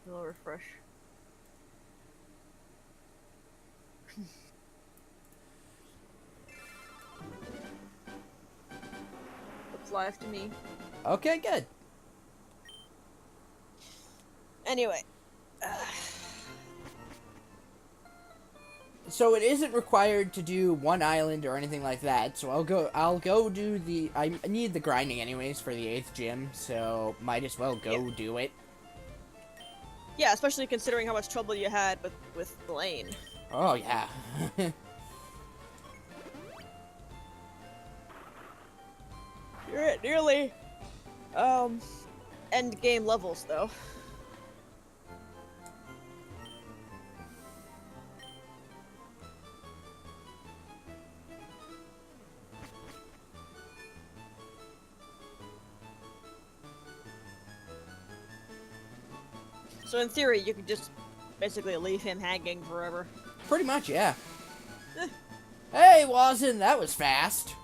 It'll refresh. Looks live to me. Okay, good. Anyway. So it isn't required to do one island or anything like that. So I'll go do the. I need the grinding anyways for the 8th gym. So might as well go do it. Yeah, especially considering how much trouble you had with Blaine. Oh yeah. You're at nearly end game levels though. So in theory, you could just basically leave him hanging forever. Pretty much, yeah. Hey, Wazen, that was fast.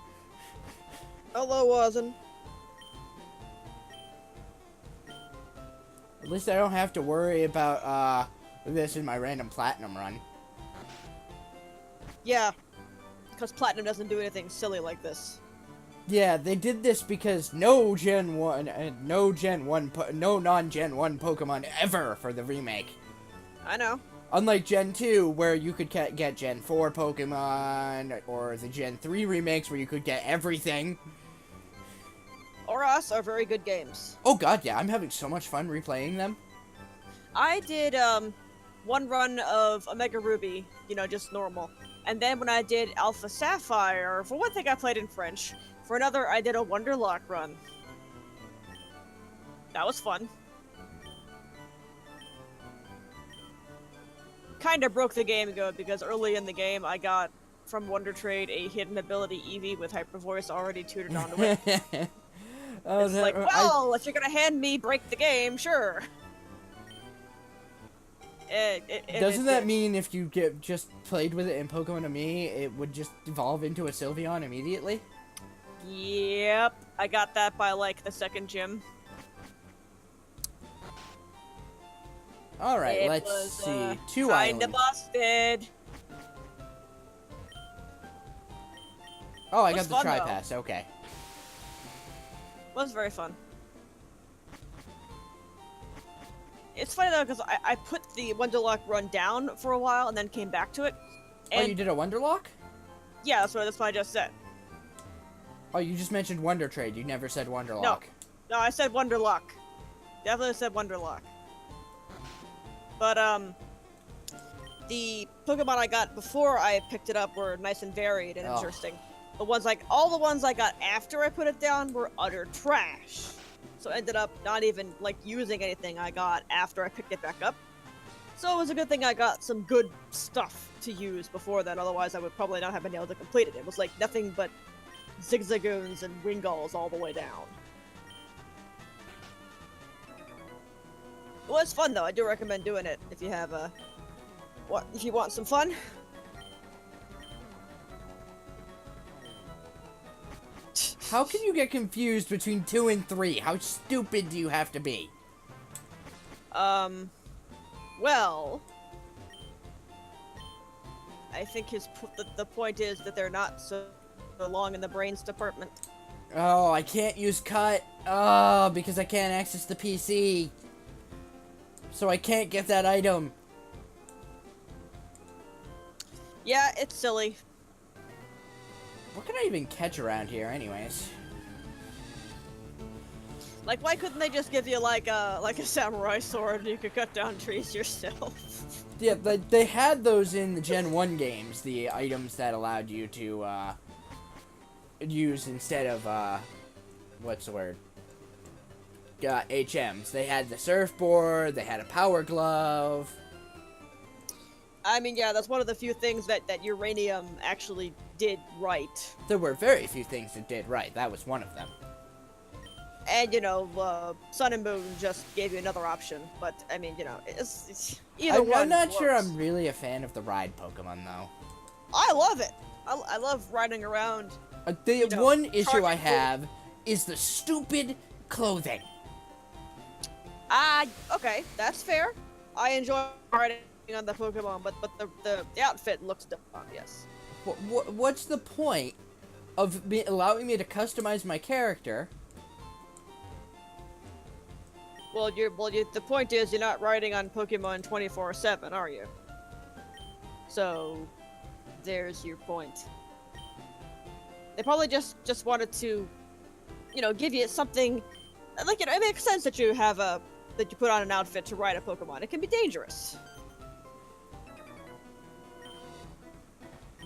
Hello, Wazen. At least I don't have to worry about this in my random platinum run. Yeah, because Platinum doesn't do anything silly like this. Yeah, they did this because no non-Gen 1 Pokemon ever for the remake. I know. Unlike Gen 2, where you could get Gen 4 Pokemon, or the Gen 3 remakes where you could get everything. Oras are very good games. Oh god, yeah, I'm having so much fun replaying them. I did one run of Omega Ruby, just normal. And then when I did Alpha Sapphire, for one thing I played in French. For another, I did a Wonderlock run. That was fun. Kinda broke the game though, because early in the game I got from Wonder Trade a hidden ability Eevee with Hyper Voice already tutored onto it. It's like, well, if you're gonna hand me break the game, sure. Doesn't that mean if you just played with it in Pokemon Me, it would just evolve into a Sylveon immediately? Yep, I got that by like the second gym. Alright, let's see. 2 islands. Kinda busted. Oh, I got the fun, Tri-Pass, okay. Was very fun. It's funny though, because I put the Wonderlock run down for a while and then came back to it. And oh, you did a Wonderlock? Yeah, that's what I just said. Oh, you just mentioned Wonder Trade. You never said Wonderlock. No, I said Wonderlock. Definitely said Wonderlock. But, the Pokemon I got before I picked it up were nice and varied and interesting. All the ones I got after I put it down were utter trash. So I ended up not even, using anything I got after I picked it back up. So it was a good thing I got some good stuff to use before then, otherwise I would probably not have been able to complete it. It was nothing but Zigzagoons and Wingulls all the way down. It was fun though. I do recommend doing it if you have if you want some fun. How can you get confused between 2 and 3? How stupid do you have to be? Well, I think the point is that they're not so long in the brains department. Oh, I can't use Cut. Oh, because I can't access the PC. So I can't get that item. Yeah, it's silly. What can I even catch around here anyways? Why couldn't they just give you a samurai sword and you could cut down trees yourself? Yeah, they had those in the Gen 1 games, the items that allowed you to use instead of what's the word? HMs. They had the surfboard, they had a power glove. I mean, yeah, that's one of the few things that Uranium actually did right. There were very few things it did right. That was one of them. And, Sun and Moon just gave you another option. But, I mean, it's either one I'm not works. sure I'm really a fan of the ride Pokemon, though. I love it. I love riding around. The one issue I have is the stupid clothing. Okay, that's fair. I enjoy riding on the Pokemon, but the outfit looks dumb. Yes. What's the point of allowing me to customize my character? Well, the point is you're not riding on Pokemon 24/7, are you? So, there's your point. They probably just wanted to, give you something. Like, it makes sense that you have that you put on an outfit to ride a Pokemon. It can be dangerous.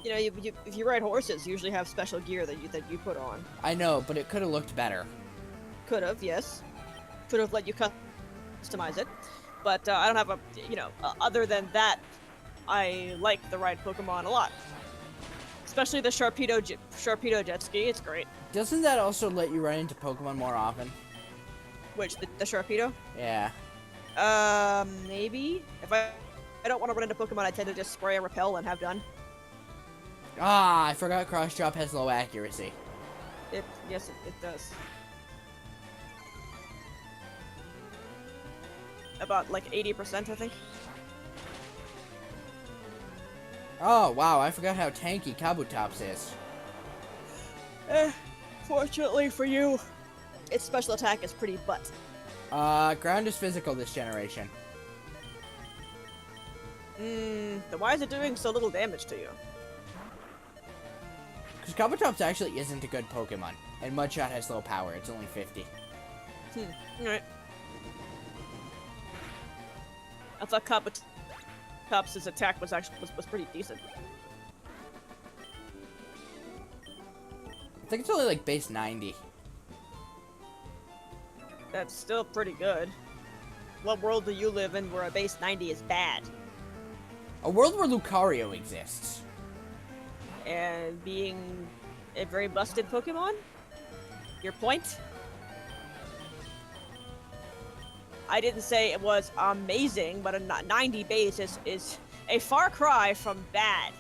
If you ride horses, you usually have special gear that you put on. I know, but it could have looked better. Could have, yes. Could have let you customize it, but I don't have other than that, I like the ride Pokemon a lot. Especially the Sharpedo jet ski, it's great. Doesn't that also let you run into Pokemon more often? Which, the Sharpedo? Yeah. Maybe? If I don't want to run into Pokemon, I tend to just spray and repel and have done. Ah, I forgot Cross Drop has low accuracy. Yes, it does. About, like, 80%, I think. Oh, wow, I forgot how tanky Kabutops is. Fortunately for you, its special attack is pretty butt. Ground is physical this generation. Then why is it doing so little damage to you? Because Kabutops actually isn't a good Pokemon, and Mudshot has low power, it's only 50. Alright. I thought Kabutops' attack was pretty decent. I think it's only like base 90. That's still pretty good. What world do you live in where a base 90 is bad? A world where Lucario exists. And being a very busted Pokemon? Your point? I didn't say it was amazing, but a 90 base is a far cry from bad.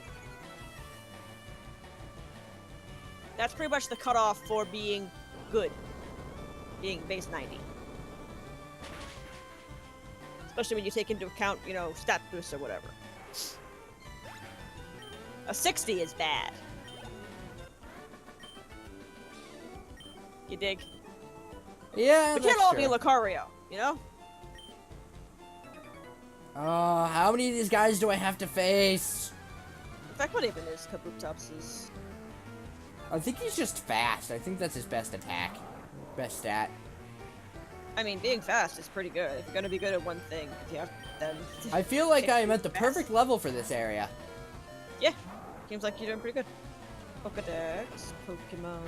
That's pretty much the cutoff for being good. Being base 90. Especially when you take into account, stat boosts or whatever. A 60 is bad. You dig? Yeah, We that's can't all be true. Lucario, How many of these guys do I have to face? In fact, what even is Kabutops'? I think he's just fast. I think that's his best attack. Best stat. I mean, being fast is pretty good. If you're gonna be good at one thing, if you have then. I feel like Pick I'm at the fast. perfect level for this area. Yeah, seems like you're doing pretty good. Pokedex, Pokemon.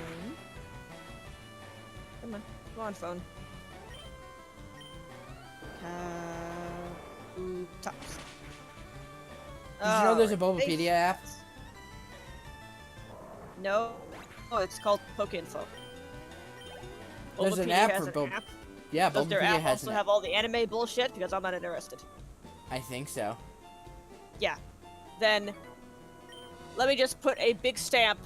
Come on, phone. Kabutops. Did you know there's a Alright, Bulbapedia app? No. Oh, it's called Pokeinfo. There's an Bulbapedia app has for an Bulb. app. Yeah, Does their Bulbapedia app has also an have all the anime bullshit? Because I'm not interested. I think so. Yeah. Then, let me just put a big stamp.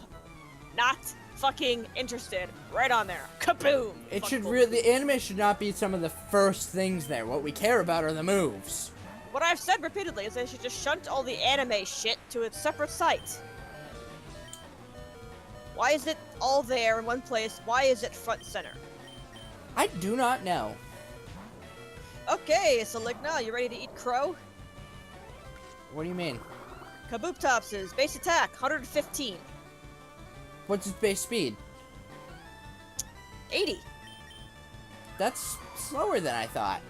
Not fucking interested. Right on there. Kaboom! It Fuck should Bulbapedia. the anime should not be some of the first things there. What we care about are the moves. What I've said repeatedly is they should just shunt all the anime shit to its separate site. Why is it all there in one place? Why is it front center? I do not know. Okay, so Ligna, you ready to eat crow? What do you mean? Kabutops' base attack, 115. What's his base speed? 80. That's slower than I thought.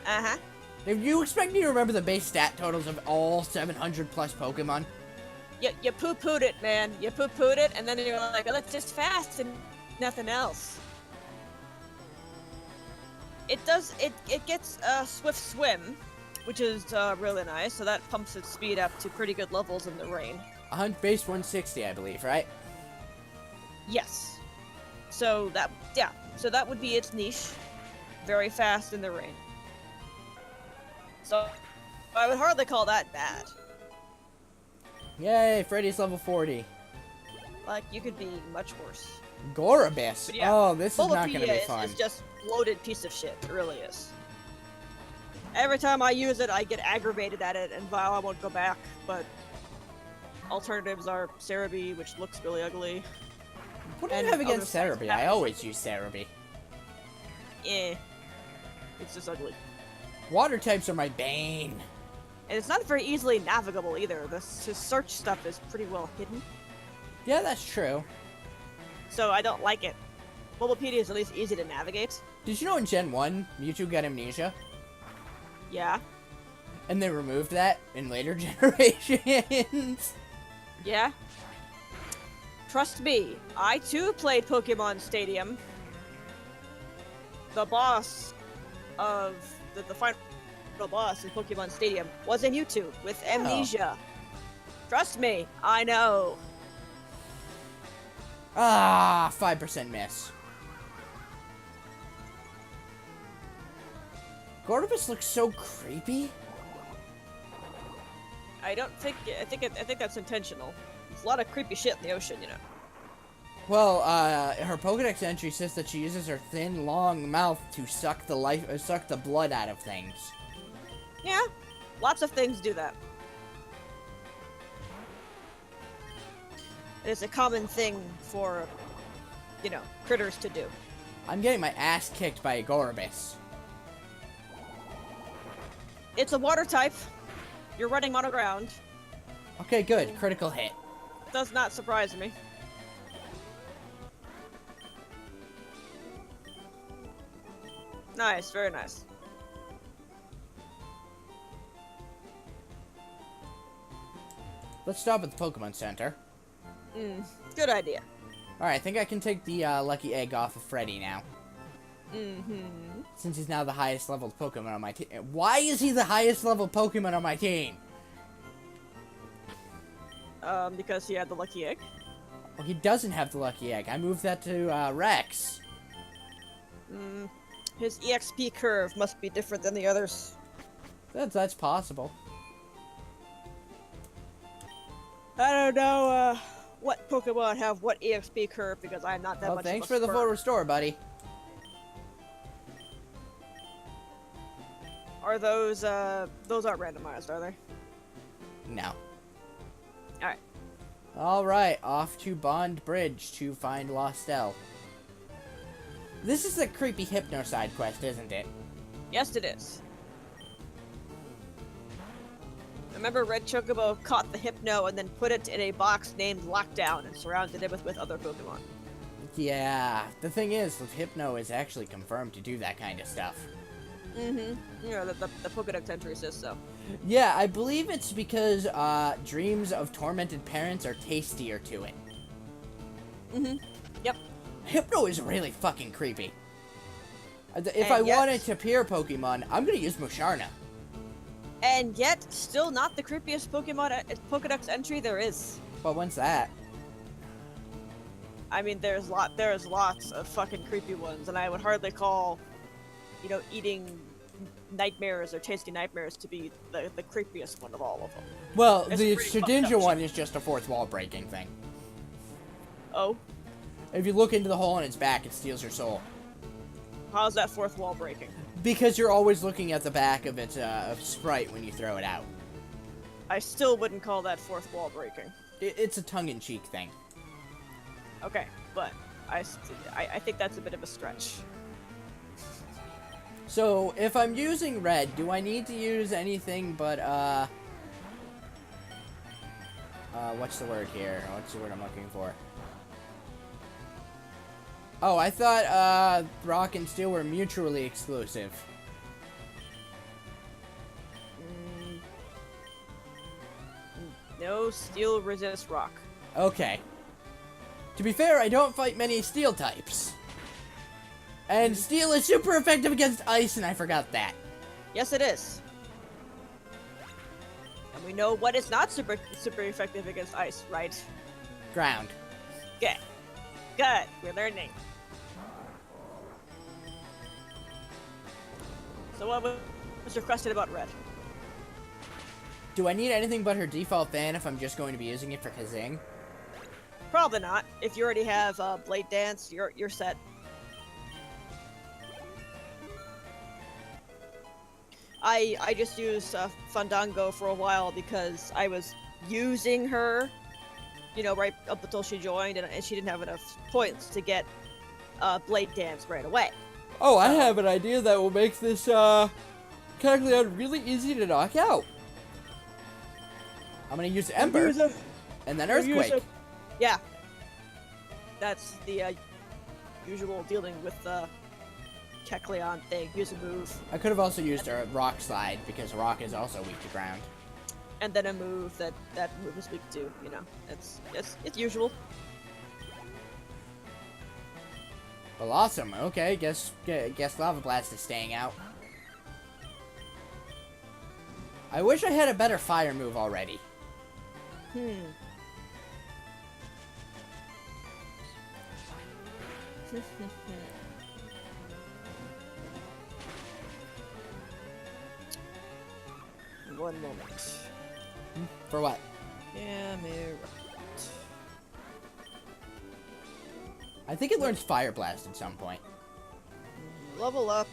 Uh-huh. If you expect me to remember the base stat totals of all 700 plus Pokemon? You poo-pooed it, man. You poo-pooed it, and then you're like, oh, that's just fast and nothing else. It gets a Swift Swim, which is really nice, so that pumps its speed up to pretty good levels in the rain. Base 160, I believe, right? Yes. So that would be its niche. Very fast in the rain. So I would hardly call that bad. Yay, Freddy's level 40. Like, you could be much worse. Gorabyss. But yeah, Oh, this is not gonna be Bulbapedia fun. is just loaded piece of shit. It really is. Every time I use it, I get aggravated at it and vow I won't go back, but alternatives are Cerebi, which looks really ugly. What do you And have against other Cerebi? types. I always use Cerebi. Eh. It's just ugly. Water types are my bane. And it's not very easily navigable either. The search stuff is pretty well hidden, Yeah, that's true. so I don't like it. Bulbapedia is at least easy to navigate. Did you know in Gen 1, Mewtwo got amnesia? Yeah. And they removed that in later generations? Yeah. Trust me, I too played Pokemon Stadium. The boss of the final boss in Pokemon Stadium was a Mewtwo with amnesia. Trust me, I know. Ah, 5% miss. Gorbis looks so creepy. I think that's intentional. There's a lot of creepy shit in the ocean, you know. Well, her Pokedex entry says that she uses her thin, long mouth to suck the blood out of things. Yeah, lots of things do that. It's a common thing for, you know, critters to do. I'm getting my ass kicked by a Gorbis. It's a water type. You're running on ground. Okay, good. Critical hit. Does not surprise me. Nice, very nice. Let's stop at the Pokemon Center. Good idea. Alright, I think I can take the lucky egg off of Freddy now. Since he's now the highest leveled Pokemon on my team. Why is he the highest level Pokemon on my team? Because he had the lucky egg. Well, he doesn't have the lucky egg. I moved that to Rex. His EXP curve must be different than the others. That's possible. I don't know, what Pokemon have what EXP curve because I'm not that Well, much thanks of a for the full spur. restore, buddy. Are those aren't randomized, are they? No. Alright. Alright, off to Bond Bridge to find Lostel. This is the creepy Hypno side quest, isn't it? Yes, it is. Remember, Red Chocobo caught the Hypno and then put it in a box named Lockdown and surrounded it with other Pokemon. Yeah, the thing is, Hypno is actually confirmed to do that kind of stuff. You know, the Pokedex entry says so. Yeah, I believe it's because dreams of tormented parents are tastier to it. Yep. Hypno is really fucking creepy. If And I yet- wanted to peer Pokemon, I'm gonna use Musharna. And yet, still not the creepiest Pokemon Pokedex entry there is. But when's that? I mean, there's lots of fucking creepy ones, and I would hardly call, you know, eating nightmares or tasty nightmares to be the creepiest one of all of them. Well, It's the pretty fucked Shedinja up one is just a fourth wall breaking thing. Oh, If you look into the hole in its back, it steals your soul. how's that fourth wall breaking? Because you're always looking at the back of its sprite when you throw it out. I still wouldn't call that fourth wall breaking. It's a tongue-in-cheek thing. Okay, but I think that's a bit of a stretch. So, if I'm using red, do I need to use anything but, what's the word here? What's the word I'm looking for? Oh, I thought, Rock and Steel were mutually exclusive. No, steel resist rock. Okay. To be fair, I don't fight many steel types. And steel is super effective against ice, and I forgot that. Yes, it is. And we know what is not super effective against ice, right? Ground. Good. Good. We're learning. So what was requested about red? Do I need anything but her default fan if I'm just going to be using it for Kazing? Probably not. If you already have Blade Dance, you're set. I just used Fandango for a while because I was using her, you know, right up until she joined, and she didn't have enough points to get Blade Dance right away. Oh, I have an idea that will make this Kecleon really easy to knock out. I'm gonna use Ember, and then Earthquake. Yeah. That's the usual dealing with Kecleon thing. Use a move. I could have also used a Rock Slide, because Rock is also weak to ground. And then a move that move is weak to, you know. It's usual. Well, awesome. Okay, guess Lava Blast is staying out. I wish I had a better fire move already. One moment. For what? Yeah, right. I think it learns Fire Blast at some point. Level up.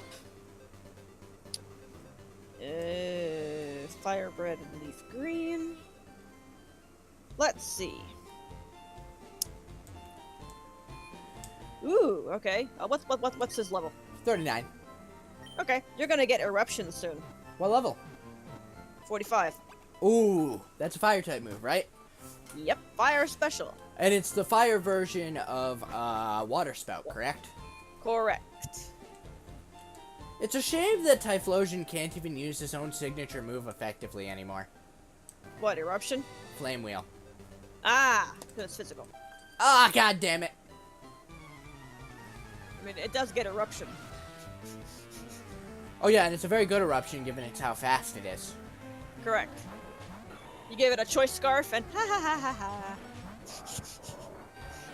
Firebread and Leaf Green. Let's see. Ooh, okay. What's his level? 39. Okay, you're gonna get Eruption soon. What level? 45. Ooh, that's a fire type move, right? Yep, fire special. And it's the fire version of Water Spout, correct? Correct. It's a shame that Typhlosion can't even use his own signature move effectively anymore. What, Eruption? Flame Wheel. Ah, it's physical. Ah, god damn it. I mean, it does get Eruption. Oh yeah, and it's a very good eruption given it's how fast it is. Correct. You gave it a choice scarf and ha ha ha ha ha.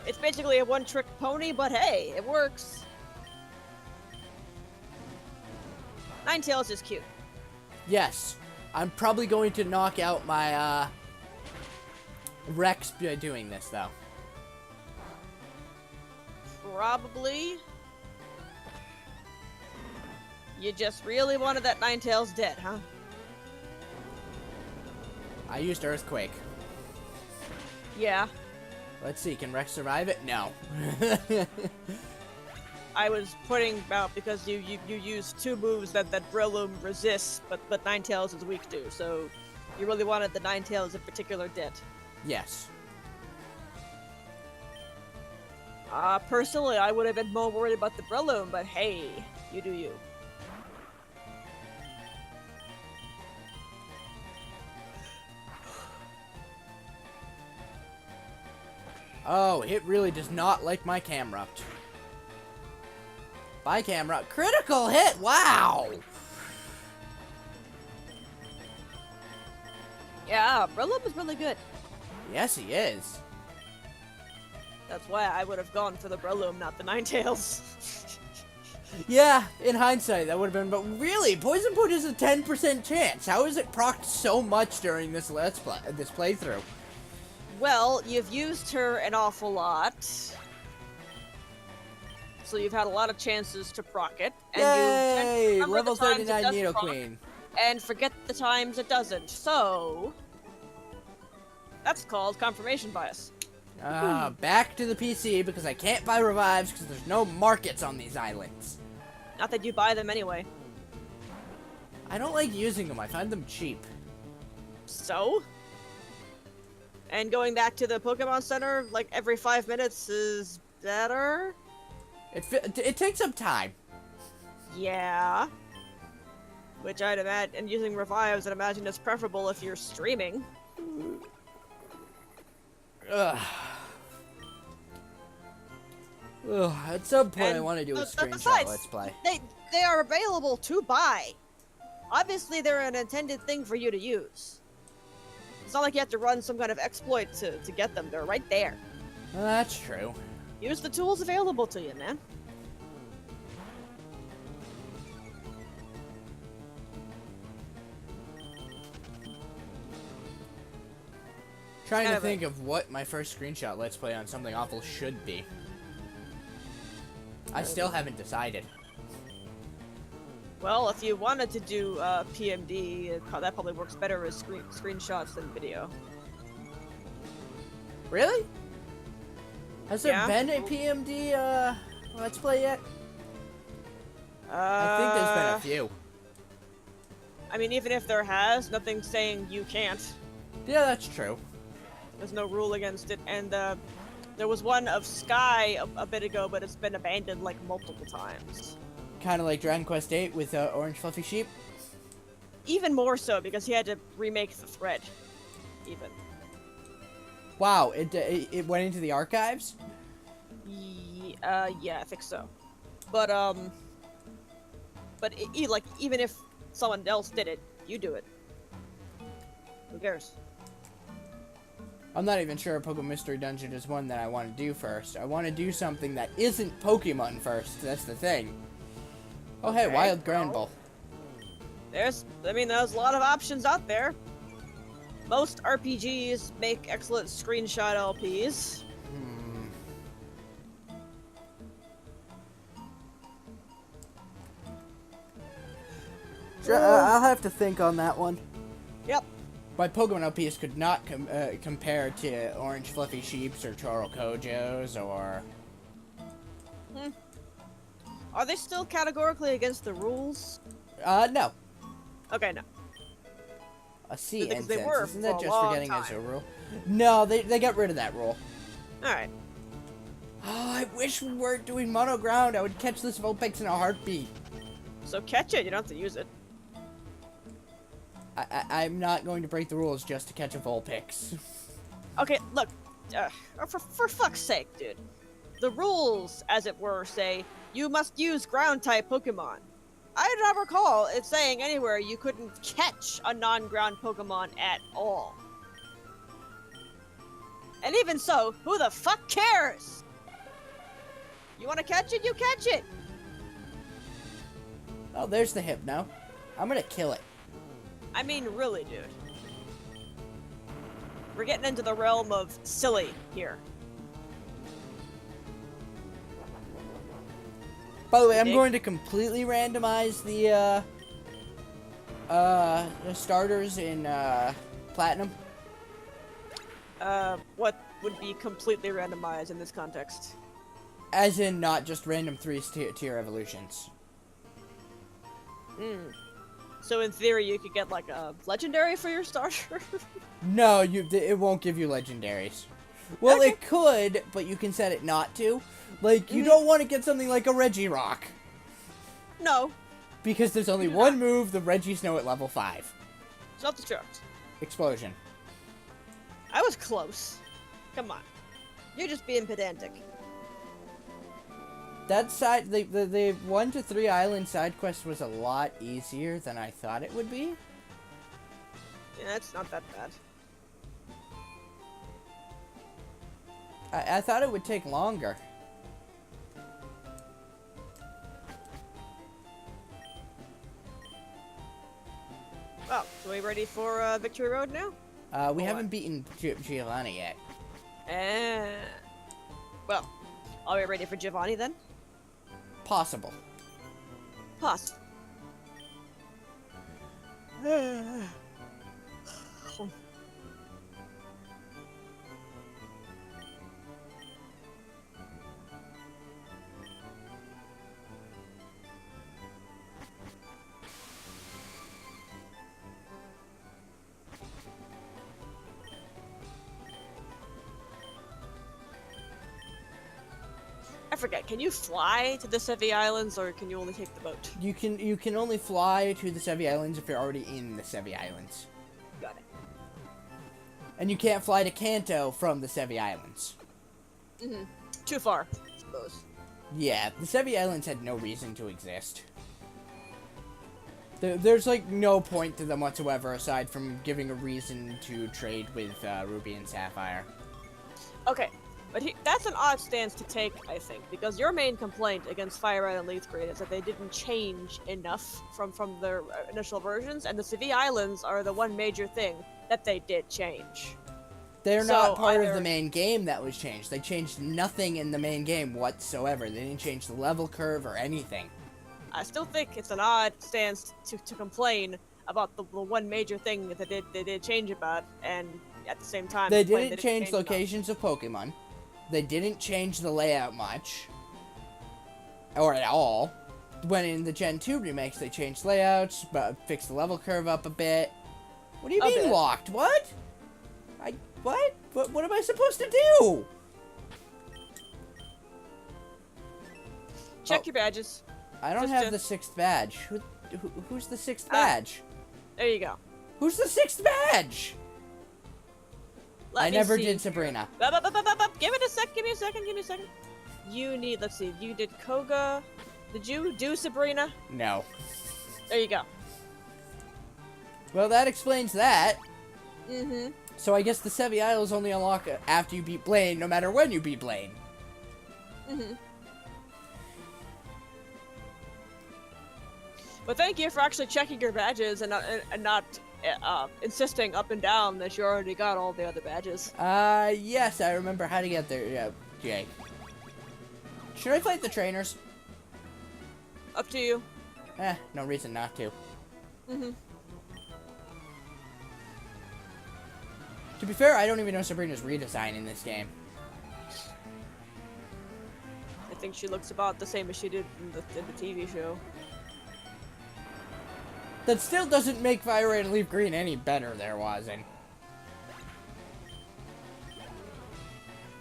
It's basically a one-trick pony, but hey, it works. Ninetales is cute. Yes. I'm probably going to knock out my Rex doing this though. Probably. You just really wanted that Ninetales dead, huh? I used Earthquake. Yeah. Let's see, can Rex survive it? No. I was putting out because you used two moves that Breloom resists, but Ninetales is weak to, so you really wanted the Ninetales in particular dead. Yes. Personally, I would have been more worried about the Breloom, but hey, you do you. Oh, it really does not like my camera. Bye, camera. Critical hit! Wow! Yeah, Breloom is really good. Yes, he is. That's why I would have gone for the Breloom, not the Ninetales. Yeah, in hindsight, that would have been, but really, Poison Punch is a 10% chance. How is it procced so much during this this playthrough? Well, you've used her an awful lot. So you've had a lot of chances to proc it. And Yay! you Level 39 Nidoqueen. Queen. And forget the times it doesn't. So that's called confirmation bias. Back to the PC because I can't buy revives because there's no markets on these islands. Not that you buy them anyway. I don't like using them. I find them cheap. So? And going back to the Pokemon Center, like, every 5 minutes is better? It takes some time. Yeah. Which I'd imagine, and using revives, I'd imagine is preferable if you're streaming. Ugh. Ugh. At some point, I want to do a screenshot besides, let's play. They are available to buy. Obviously, they're an intended thing for you to use. It's not like you have to run some kind of exploit to get them. They're right there. That's true. Use the tools available to you, man. Trying to think of what my first screenshot let's play on something awful should be. I still haven't decided. Well, if you wanted to do PMD, that probably works better as screenshots than video. Really? Has there Yeah. been a PMD Let's Play yet? I think there's been a few. I mean, even if there has, nothing's saying you can't. Yeah, that's true. There's no rule against it, and there was one of Sky a bit ago, but it's been abandoned like multiple times. Kind of like Dragon Quest VIII with Orange Fluffy Sheep. Even more so because he had to remake the thread. Even. Wow, it went into the archives? Yeah, I think so. But like even if someone else did it, you do it. Who cares? I'm not even sure Pokemon Mystery Dungeon is one that I want to do first. I want to do something that isn't Pokemon first. That's the thing. Oh, hey, Okay, Wild well, Granbull. there's a lot of options out there. Most RPGs make excellent screenshot LPs. I'll have to think on that one. Yep. My Pokemon LPs could not compare to Orange Fluffy Sheeps or Choro Kojos or... Are they still categorically against the rules? No. Okay, no. A sea Because they incense. were Isn't for that a just long for getting time. a rule? No, they got rid of that rule. Alright. Oh, I wish we weren't doing Mono Ground. I would catch this Vulpix in a heartbeat. So catch it, you don't have to use it. I'm not going to break the rules just to catch a Vulpix. Okay, look. For fuck's sake, dude. The rules, as it were, say you must use ground-type Pokemon. I do not recall it saying anywhere you couldn't catch a non-ground Pokemon at all. And even so, who the fuck cares? You want to catch it, you catch it. Oh, there's the Hypno. I'm gonna kill it. I mean, really, dude. We're getting into the realm of silly here. By the way, I'm Dick. going to completely randomize the starters in Platinum. What would be completely randomized in this context? As in, not just random 3-tier evolutions. So in theory, you could get like a legendary for your starter. No, it won't give you legendaries. Well, Okay. it could, but you can set it not to. Like, you don't want to get something like a Regirock. No, Because there's only one move, the Regisnow at level 5. self-destruct. Explosion. I was close. Come on, you're just being pedantic. That side, the 1 to 3 island side quest was a lot easier than I thought it would be. Yeah, it's not that bad. I thought it would take longer. Well, so we ready for Victory Road now? We Hold haven't on. beaten Giovanni yet. Well, are we ready for Giovanni then? Possible. Possible. I forget, can you fly to the Sevi Islands or can you only take the boat? You can only fly to the Sevi Islands if you're already in the Sevi Islands. Got it. And you can't fly to Kanto from the Sevi Islands. Too far, I suppose. Yeah, the Sevi Islands had no reason to exist. There's like no point to them whatsoever aside from giving a reason to trade with Ruby and Sapphire. Okay, but that's an odd stance to take, I think, because your main complaint against Fire Red and Leaf Grade is that they didn't change enough from their initial versions, and the Sevi Islands are the one major thing that they did change. They're So, not part of either- the main game that was changed. They changed nothing in the main game whatsoever. They didn't change the level curve or anything. I still think it's an odd stance to complain about the one major thing that they did change about, and at the same time They complain didn't that it change changed locations of Pokemon. They didn't change the layout much. Or at all. When in the Gen 2 remakes, they changed layouts, but fixed the level curve up a bit. What do you A mean bit. locked? What? What? What am I supposed to do? Check Oh. your badges. I don't Just have to- the 6th badge. Who's the 6th badge? There you go. Who's the 6th badge? Let I me never see. did Sabrina. Up. Give it a sec. Give me a second. You need. Let's see. You did Koga. Did you do Sabrina? No. There you go. Well, that explains that. Mm-hmm. So I guess the Sevi Isles only unlock after you beat Blaine, no matter when you beat Blaine. Mm-hmm. But thank you for actually checking your badges and not insisting up and down that you already got all the other badges. Yes, I remember how to get there. Yeah, Jake. Should I fight the trainers? Up to you. No reason not to. Mm-hmm. To be fair, I don't even know Sabrina's redesign in this game. I think she looks about the same as she did in the TV show. That still doesn't make Fire Red and Leaf Green any better, there wasn't.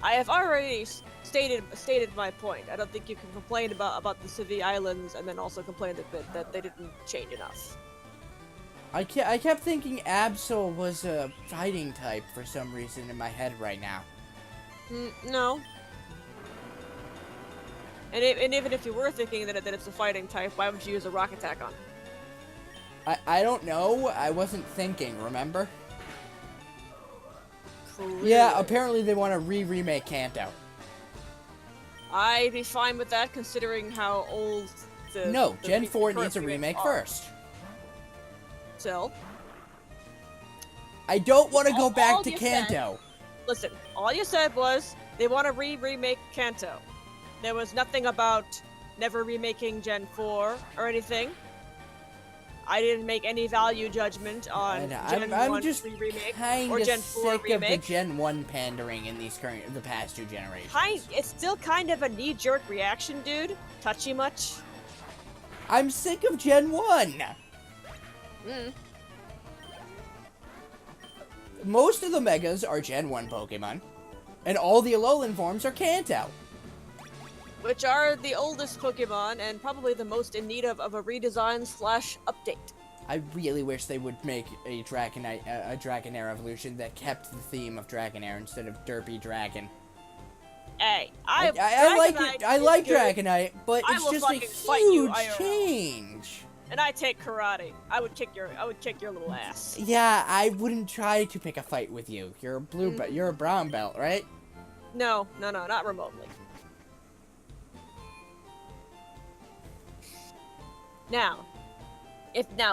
I have already stated my point. I don't think you can complain about the Civi Islands and then also complain that they didn't change enough. I kept thinking Absol was a fighting type for some reason in my head right now. No. And even if you were thinking that it's a fighting type, why would you use a rock attack on? I don't know. I wasn't thinking, remember? Clearly. Yeah, apparently they want to remake Kanto. I'd be fine with that, considering how old the No, the Gen 4 current needs a remakes remake are. first. So, I don't want to go All back to you said- Kanto. listen. All you said was they want to remake Kanto. There was nothing about never remaking Gen 4 or anything. I didn't make any value judgment on And Gen I'm 1 just remake kind or of Gen 4 sick remake. of the Gen 1 pandering in the past two generations. It's still kind of a knee-jerk reaction, dude. Touchy much? I'm sick of Gen 1. Most of the Megas are Gen 1 Pokemon, and all the Alolan forms are Kanto. Which are the oldest Pokemon and probably the most in need of a redesign / update. I really wish they would make a Dragonair evolution that kept the theme of Dragonair instead of Derpy Dragon. Hey, I like Dragonite it. I is like good, Dragonite, but I it's will just a fucking fight you huge IRL. change. and I take karate. I would kick your little ass. Yeah, I wouldn't try to pick a fight with you. You're a you're a brown belt, right? No, not remotely.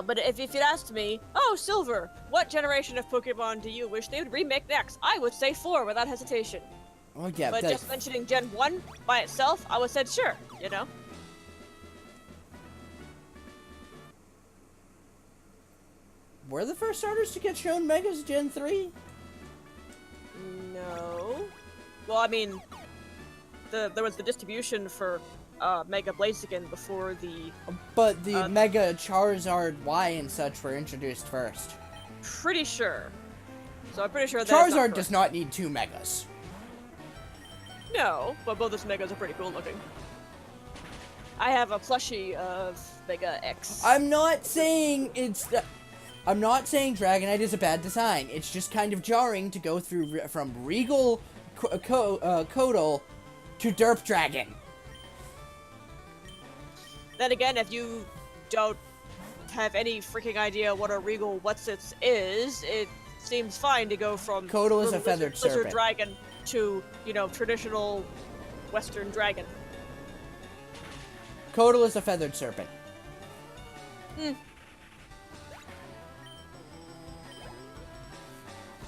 But if you'd asked me, oh, Silver, what generation of Pokemon do you wish they would remake next? I would say 4 without hesitation. Oh yeah, But just mentioning Gen 1 by itself, I would have said sure, you know? were the first starters to get shown Megas Gen 3? No. Well, I mean, there was the distribution for Mega Blaziken before the... But the Uh, Mega Charizard Y and such were introduced first. Pretty sure. So I'm pretty sure that Charizard does not need 2 Megas. No, but both those Megas are pretty cool looking. I have a plushie of Mega X. I'm not saying I'm not saying Dragonite is a bad design. It's just kind of jarring to go through from Regal Codal to Derp Dragon. Then again, if you don't have any freaking idea what a Regal Whatsits is, it seems fine to go from Codal is a little feathered lizard serpent. dragon to, traditional Western dragon. Codal is a feathered serpent.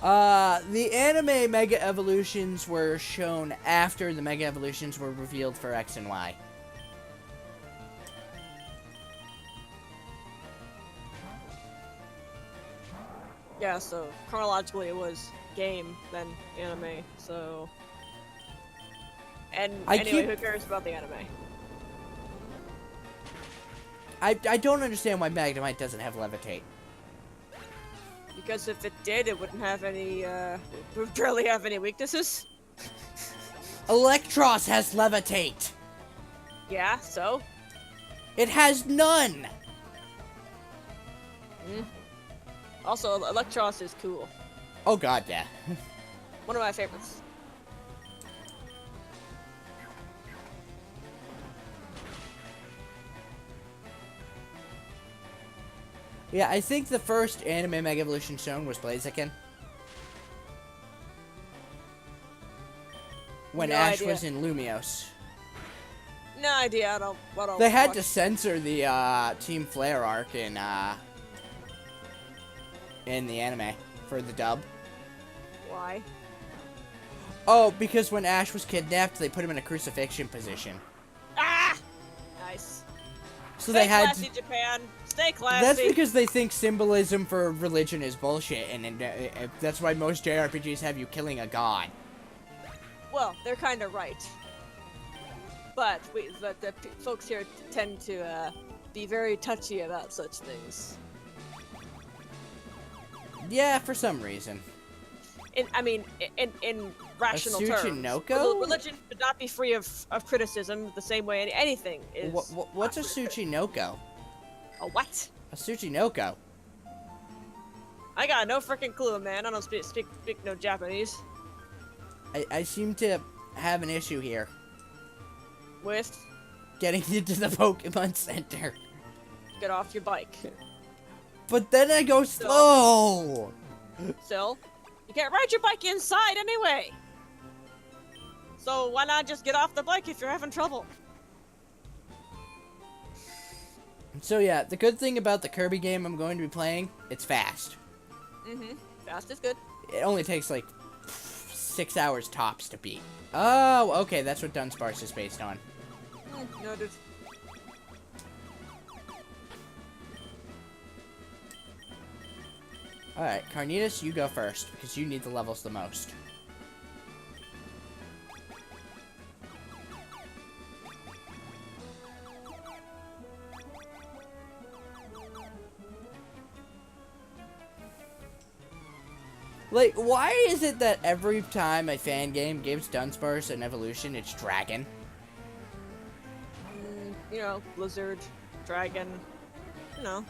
The anime Mega Evolutions were shown after the Mega Evolutions were revealed for X and Y. Yeah, so chronologically it was game, then anime, so... And anyway, who cares about the anime? I don't understand why Magnemite doesn't have Levitate. Because if it did, it wouldn't have any, would barely have any weaknesses. Electros has Levitate! Yeah, so? It has none! Also, Electros is cool. Oh god, yeah. One of my favorites. Yeah, I think the first anime Mega Evolution shown was Blaziken. When No Ash idea. was in Lumiose. No idea, I don't They had watch. to censor the Team Flare arc in the anime for the dub. Why? Oh, because when Ash was kidnapped, they put him in a crucifixion position. Ah! Nice. So Stay they had classy, to... Japan. Stay classy. That's because they think symbolism for religion is bullshit, and that's why most JRPGs have you killing a god. Well, they're kind of right. But the folks here tend to be very touchy about such things. Yeah, for some reason. In rational terms. Tsuchinoko? Religion should not be free of criticism the same way anything is. What's a Tsuchinoko? A what? A Tsuchinoko. I got no freaking clue, man. I don't speak no Japanese. I seem to have an issue here. With Getting into the Pokemon Center. get off your bike. But then I go slow! Still, you can't ride your bike inside anyway. So why not just get off the bike if you're having trouble? So yeah, the good thing about the Kirby game I'm going to be playing, it's fast. Fast is good. It only takes like 6 hours tops to beat. Oh, okay, that's what Dunsparce is based on. No, dude. Alright, Carnitas, you go first, because you need the levels the most. Like, why is it that every time a fan game gives Dunsparce an evolution, it's Dragon? You know, Blizzard, Dragon, you know.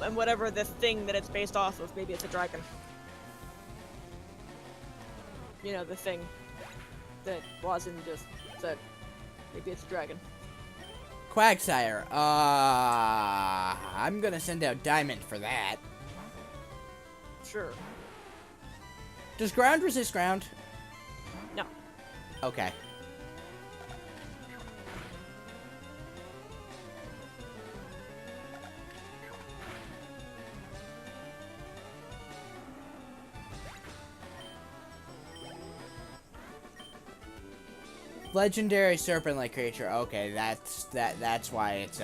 And whatever the thing that it's based off of, maybe it's a dragon. You know, the thing that wasn't just said, maybe it's a dragon. Quagsire, I'm gonna send out Diamond for that. Sure. Does ground resist ground? No. Okay. Legendary serpent-like creature. Okay, that's why it's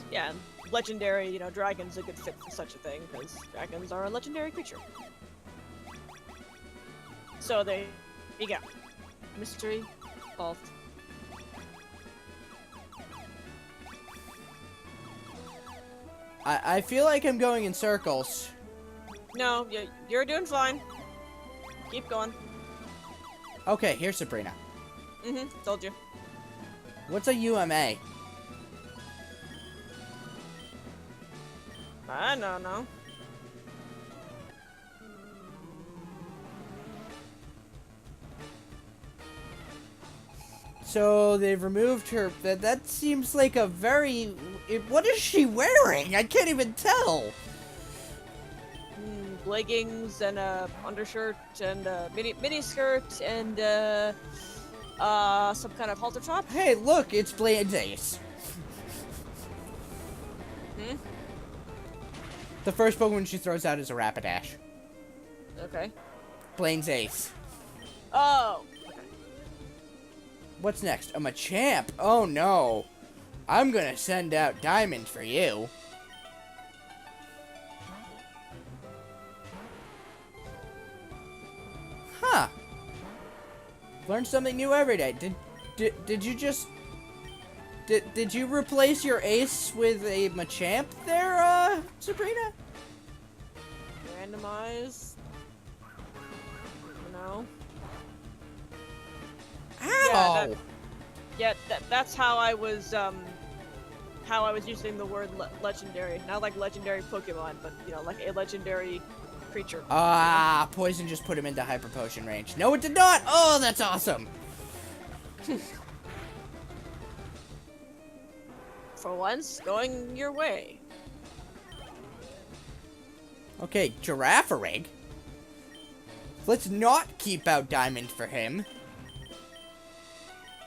Yeah, and legendary, you know, dragon's a good fit for such a thing, because dragons are a legendary creature. So there you go. Mystery solved. I feel like I'm going in circles. No, you're doing fine. Keep going. Okay, here's Sabrina. Told you. What's a UMA? I don't know. So they've removed her. That seems like a very. What is she wearing? I can't even tell. Leggings and a undershirt and a mini skirt and some kind of halter top. Hey, look, it's Blaine's Ace. The first Pokemon she throws out is a Rapidash. Okay. Blaine's Ace. Oh. Okay. What's next? A Machamp. Oh no. I'm gonna send out Diamond for you. Learn something new every day. Did you just... Did you replace your ace with a Machamp there, Sabrina? Randomize. No. Ow! That's how I was using the word legendary. Not like legendary Pokemon, but like a legendary creature. Poison just put him into Hyper Potion range. No, it did not! Oh, that's awesome! For once, going your way. Okay, Girafarig. Let's not keep out Diamond for him.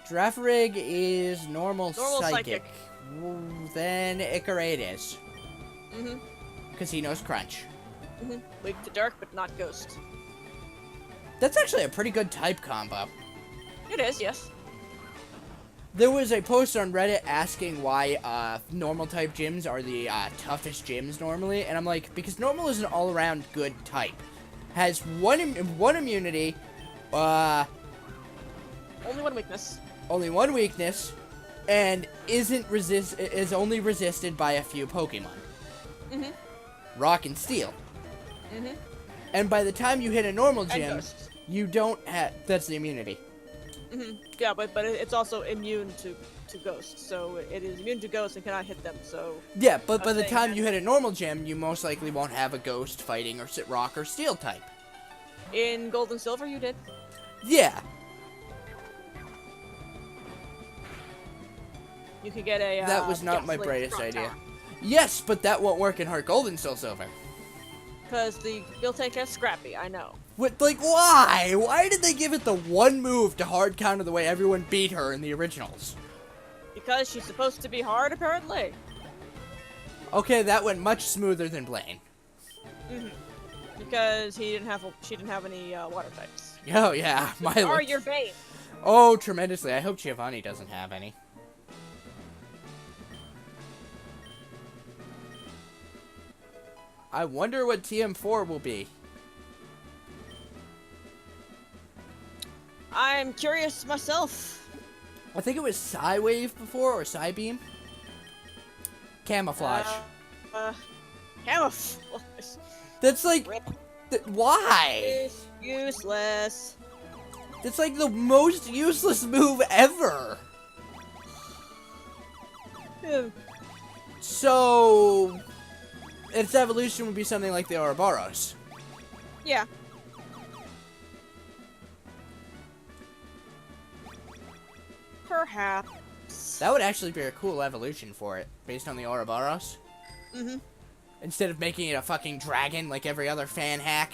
Girafarig is normal psychic. Then Icarus. Mm-hmm. Because he knows Crunch. Mm-hmm. Weak to Dark, but not Ghost. That's actually a pretty good type combo. It is, yes. There was a post on Reddit asking why normal type gyms are the toughest gyms normally, and I'm like, because normal is an all-around good type. Has one immunity, only one weakness. Only one weakness, and is only resisted by a few Pokemon. Mm-hmm. Rock and Steel. Mm-hmm. And by the time you hit a normal gym, you don't have... That's the immunity. Mm-hmm. Yeah, but it's also immune to ghosts, so it is immune to ghosts and cannot hit them, so... Yeah, but by the time you hit a normal gym, you most likely won't have a ghost fighting or rock or steel type. In Gold and Silver, you did? Yeah. You could get a, that was not my brightest idea. Yes, but that won't work in Heart Gold and Soul Silver. Because you'll take that Scrappy, I know. What, like, why? Why did they give it the one move to hard counter the way everyone beat her in the originals? Because she's supposed to be hard, apparently. Okay, that went much smoother than Blaine. Mm-hmm. Because she didn't have any water types. Oh yeah, my. Or your Bane. Oh, tremendously. I hope Giovanni doesn't have any. I wonder what TM4 will be. I'm curious myself. I think it was Psywave before, or Psybeam. Camouflage. Camouflage. That's like... why? It's useless. That's like the most useless move ever. So... its evolution would be something like the Ouroboros. Yeah. Perhaps. That would actually be a cool evolution for it, based on the Ouroboros. Mm-hmm. Instead of making it a fucking dragon like every other fan hack.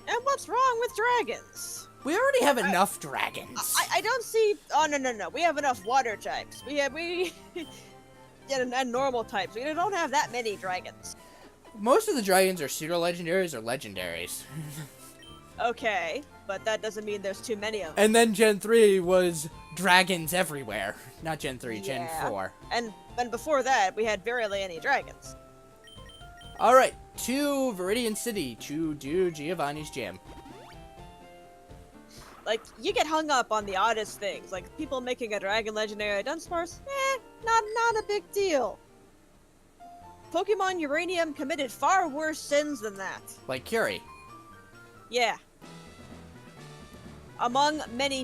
And what's wrong with dragons? We already have enough dragons. I don't see... Oh, no. We have enough water types. We and normal types. We don't have that many dragons. Most of the dragons are pseudo-legendaries or legendaries. Okay, but that doesn't mean there's too many of them. And then Gen 3 was dragons everywhere. Not Gen 3, Gen 4. And before that, we had barely any dragons. Alright, to Viridian City to do Giovanni's gym. Like, you get hung up on the oddest things, like people making a dragon legendary Dunsparce, not a big deal. Pokemon Uranium committed far worse sins than that. Like Curie. Yeah. Among many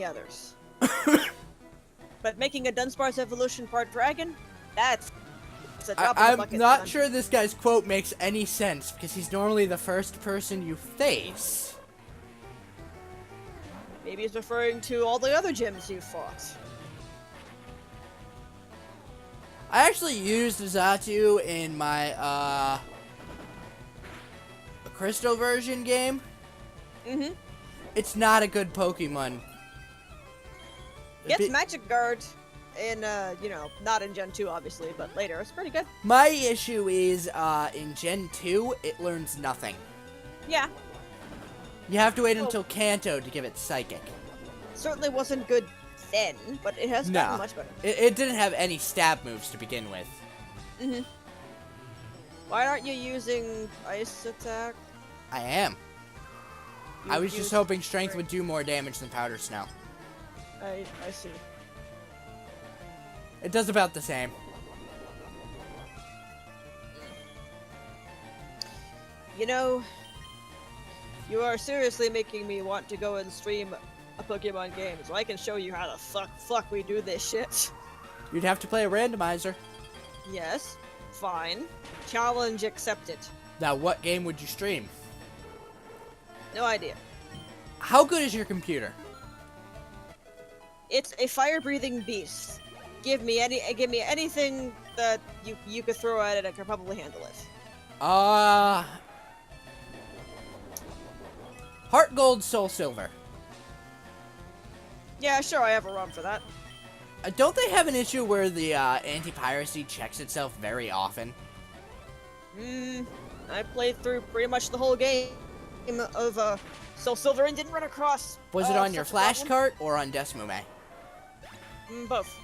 others. But making a Dunsparce evolution part dragon, that's a drop in the bucket. I'm not sure this guy's quote makes any sense, because he's normally the first person you face. Maybe he's referring to all the other gyms you fought. I actually used Xatu in my, Crystal version game. Mm-hmm. It's not a good Pokemon. Gets Magic Guard in, not in Gen 2, obviously, but later. It's pretty good. My issue is, in Gen 2, it learns nothing. Yeah. You have to wait until Kanto to give it Psychic. Certainly wasn't good then, but it has gotten much better. It didn't have any stab moves to begin with. Mm-hmm. Why aren't you using Ice Attack? I am. I was just hoping strength would do more damage than powder snow. I see. It does about the same. You know, you are seriously making me want to go and stream a Pokemon game, so I can show you how the fuck we do this shit. You'd have to play a randomizer. Yes, fine. Challenge accepted. Now, what game would you stream? No idea. How good is your computer? It's a fire-breathing beast. Give me anything that you could throw at it, I could probably handle it. Heart Gold, Soul Silver. Yeah, sure, I have a ROM for that. Don't they have an issue where the anti-piracy checks itself very often? I played through pretty much the whole game of Soul Silver and didn't run across. Was it on your such a flash problem. cart or on Desmume? Both.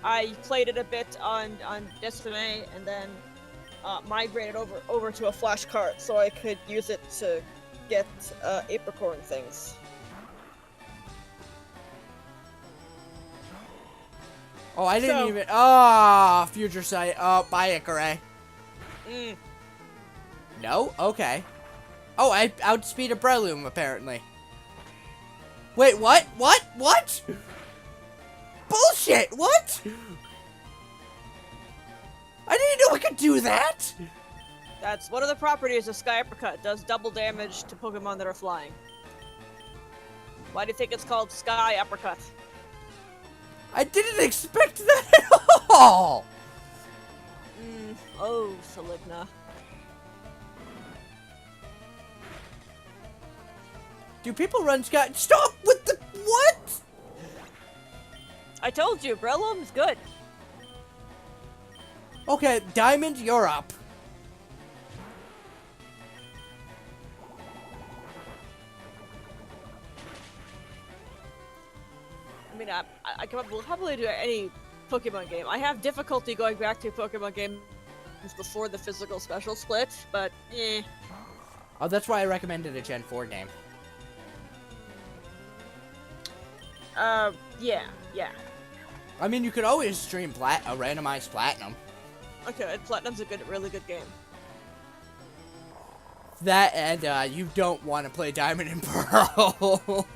I played it a bit on Destiny and then migrated over to a flash cart so I could use it to get apricorn things. Oh, I didn't So- even. Oh, Future Sight. Oh, bye, Ikare. No? Okay. Oh, I outspeed a Breloom, apparently. Wait, what? What? What? Bullshit! What? I didn't know I could do that! That's one of the properties of Sky Uppercut. It does double damage to Pokemon that are flying. Why do you think it's called Sky Uppercut? I didn't expect that at all! Oh, Saligna. Do people run Sky? Stop with the. What? I told you, Breloom's good. Okay, Diamond, you're up. I mean, I can probably do any Pokemon game. I have difficulty going back to Pokemon games before the physical special split, but eh. Oh, that's why I recommended a Gen 4 game. Yeah. I mean, you could always stream a randomized Platinum. Okay, Platinum's a really good game. That and you don't want to play Diamond and Pearl.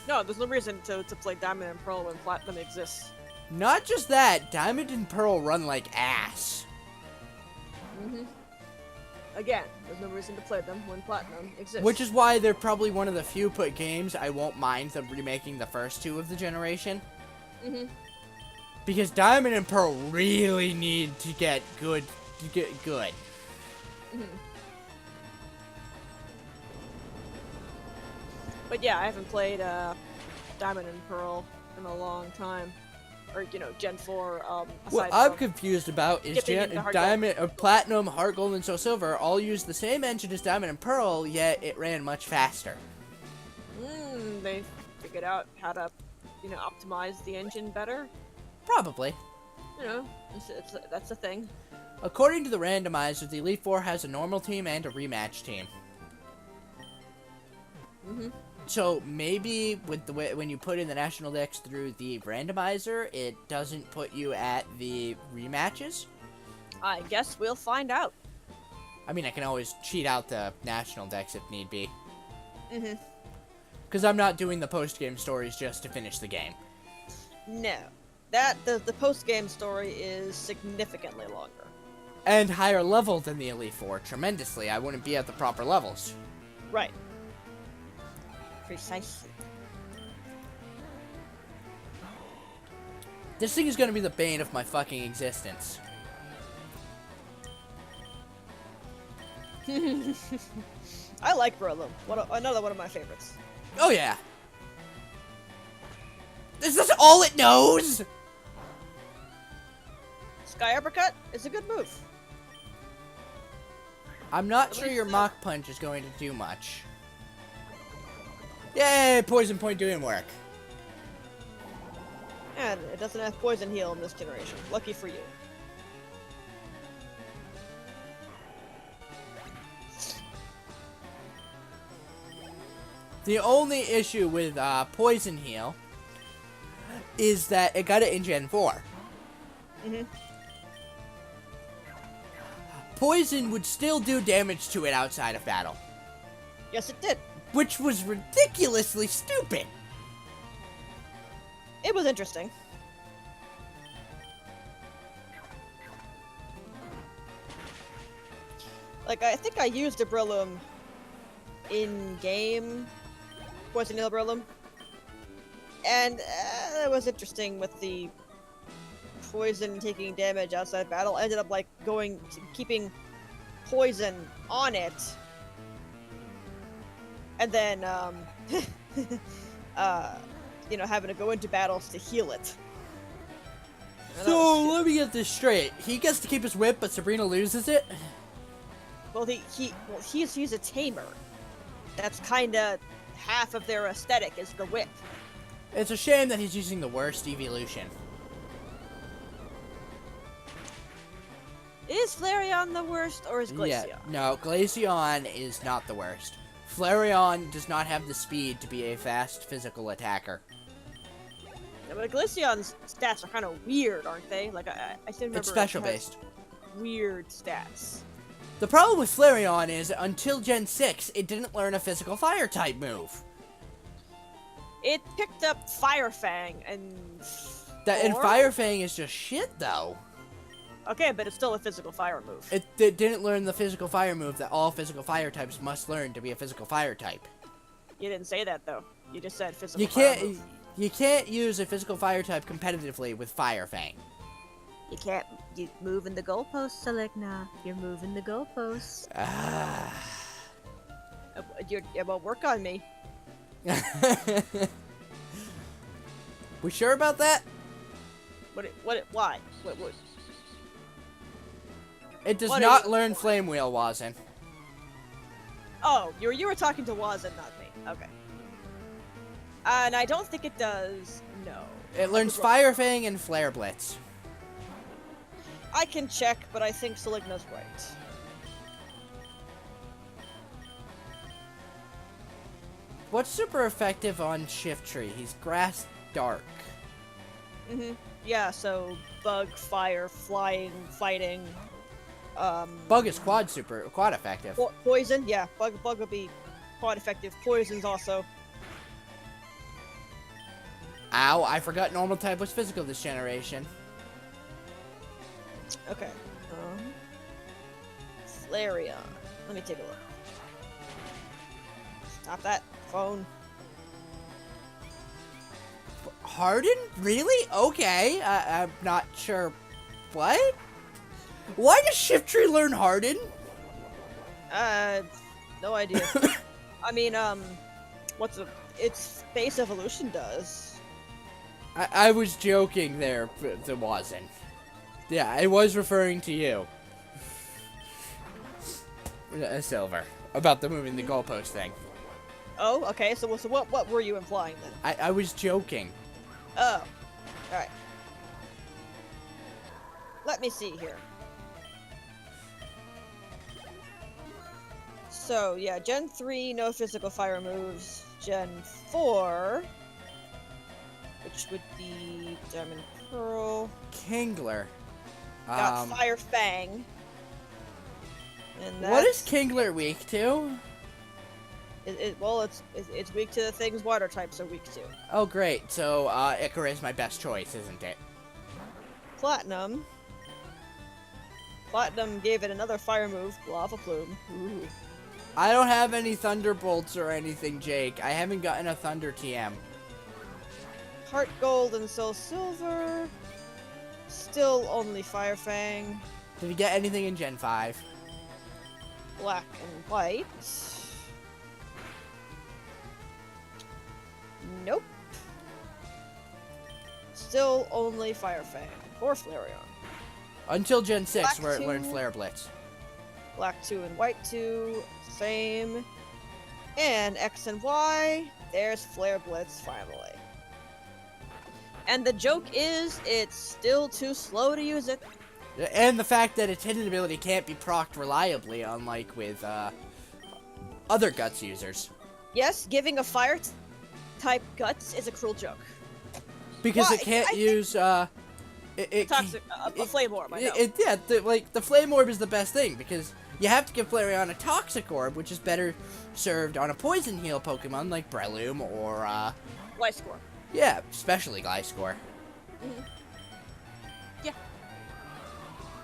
No, there's no reason to play Diamond and Pearl when Platinum exists. Not just that, Diamond and Pearl run like ass. Again, there's no reason to play them when Platinum exists. Which is why they're probably one of the few games I won't mind them remaking the first two of the generation. Because Diamond and Pearl really need to get good. But yeah, I haven't played Diamond and Pearl in a long time. Or, Gen 4, What aside I'm from confused about is skipping into Heart Diamond, Platinum, Heart Gold, and Soul Silver all use the same engine as Diamond and Pearl, yet it ran much faster. They figured out how to, optimize the engine better. Probably. That's a thing. According to the randomizer, the Elite Four has a normal team and a rematch team. So maybe with the way when you put in the national decks through the randomizer, it doesn't put you at the rematches. I guess we'll find out. I mean, I can always cheat out the national decks if need be. Mm-hmm. Because I'm not doing the post-game stories just to finish the game. No. The post-game story is significantly longer. And higher level than the Elite Four, tremendously. I wouldn't be at the proper levels. Right. Precisely. This thing is going to be the bane of my fucking existence. I like Breloom. Another one of my favorites. Oh, yeah. Is this all it knows? Sky Uppercut is a good move. I'm not sure your Mach Punch is going to do much. Yay, Poison Point doing work. And it doesn't have Poison Heal in this generation. Lucky for you. The only issue with Poison Heal is that it got it in Gen 4. Mhm. Poison would still do damage to it outside of battle, Yes, it did. which was ridiculously stupid. It was interesting. Like, I think I used a Brillium in-game, Poison Heal Brillium. And it was interesting with the poison taking damage outside battle. I ended up, like, keeping poison on it. And then, you know, having to go into battles to heal it. And that was So, stupid. let me get this straight. He gets to keep his whip, but Sabrina loses it? Well, he's a tamer. That's kind of half of their aesthetic is the whip. It's a shame that he's using the worst evolution. Is Flareon the worst, or is Glaceon? Yeah, no, Glaceon is not the worst. Flareon does not have the speed to be a fast physical attacker. Yeah, but Glaceon's stats are kind of weird, aren't they? Like, I still remember It's special it has based. weird stats. The problem with Flareon is, until Gen 6, it didn't learn a physical fire type move. It picked up Fire Fang and... And 4? Fire Fang is just shit, though. Okay, but it's still a physical fire move. It didn't learn the physical fire move that all physical fire types must learn to be a physical fire type. You didn't say that, though. You just said physical You fire can't... move. You can't use a physical fire type competitively with Fire Fang. You can't... You're moving the goalposts, Selegna. You're moving the goalposts. It won't work on me. We sure about that? Why? It does What not is- learn Flame Wheel, Wazen. Oh, you were talking to Wazen, not me. Okay. And I don't think it does. No. It learns was wrong. Fire Fang and Flare Blitz. I can check, but I think Seligna's right. What's super effective on Shiftry? He's Grass Dark. Yeah. So bug, fire, flying, fighting. Bug is quad effective. Poison. Yeah. Bug would be quite effective. Poison's also. Ow, I forgot normal type was physical this generation. Okay. Flareon. Let me take a look. Stop that phone. Harden? Really? Okay. I'm not sure. What? Why does Shiftry learn Harden? No idea. I mean, its base evolution does. I was joking there, but it wasn't. Yeah, I was referring to you. Silver. About the moving the goalpost thing. Oh, okay. So what were you implying then? I was joking. Oh, all right. Let me see here. So yeah, Gen 3 no physical fire moves. Gen 4, which would be Diamond Pearl, Kingler. got Fire Fang. And What is that's- Kingler weak to? it's weak to the things water types are weak to. Oh, great. So, Ikora is my best choice, isn't it? Platinum. Platinum gave it another fire move, Lava Plume. Ooh. I don't have any Thunderbolts or anything, Jake. I haven't gotten a Thunder TM. Heart Gold and Soul Silver. Still only Fire Fang. Did you get anything in Gen 5? Black and white. Nope. Still only Fire Fang. Or Flareon. Until Gen 6, Black where it learned 2. Flare Blitz. Black 2 and white 2. Same. And X and Y. There's Flare Blitz finally. And the joke is, it's still too slow to use it. And the fact that its hidden ability can't be procced reliably, unlike with, other Guts users. Yes, giving a fire type guts is a cruel joke. Because Why? it can't I use it Toxic, a flame orb, I know. The flame orb is the best thing because you have to give Flareon a toxic orb, which is better served on a poison heal Pokemon like Breloom or Gliscor. yeah, especially Gliscor. Yeah.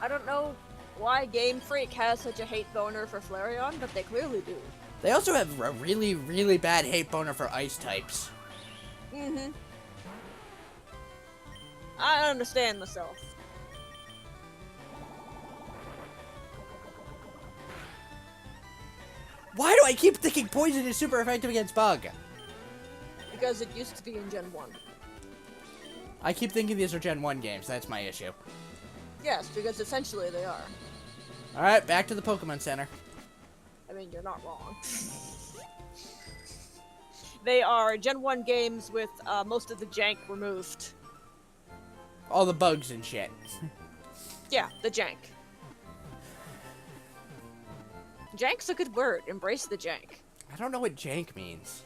I don't know why Game Freak has such a hate boner for Flareon, but they clearly do. They also have a really, really bad hate boner for ice types. I don't understand myself. Why do I keep thinking poison is super effective against bug? Because it used to be in Gen 1. I keep thinking these are Gen 1 games, that's my issue. Yes, because essentially they are. Alright, back to the Pokemon Center. I mean, you're not wrong. They are Gen 1 games with most of the jank removed. All the bugs and shit. Yeah, the jank. Jank's a good word. Embrace the jank. I don't know what jank means.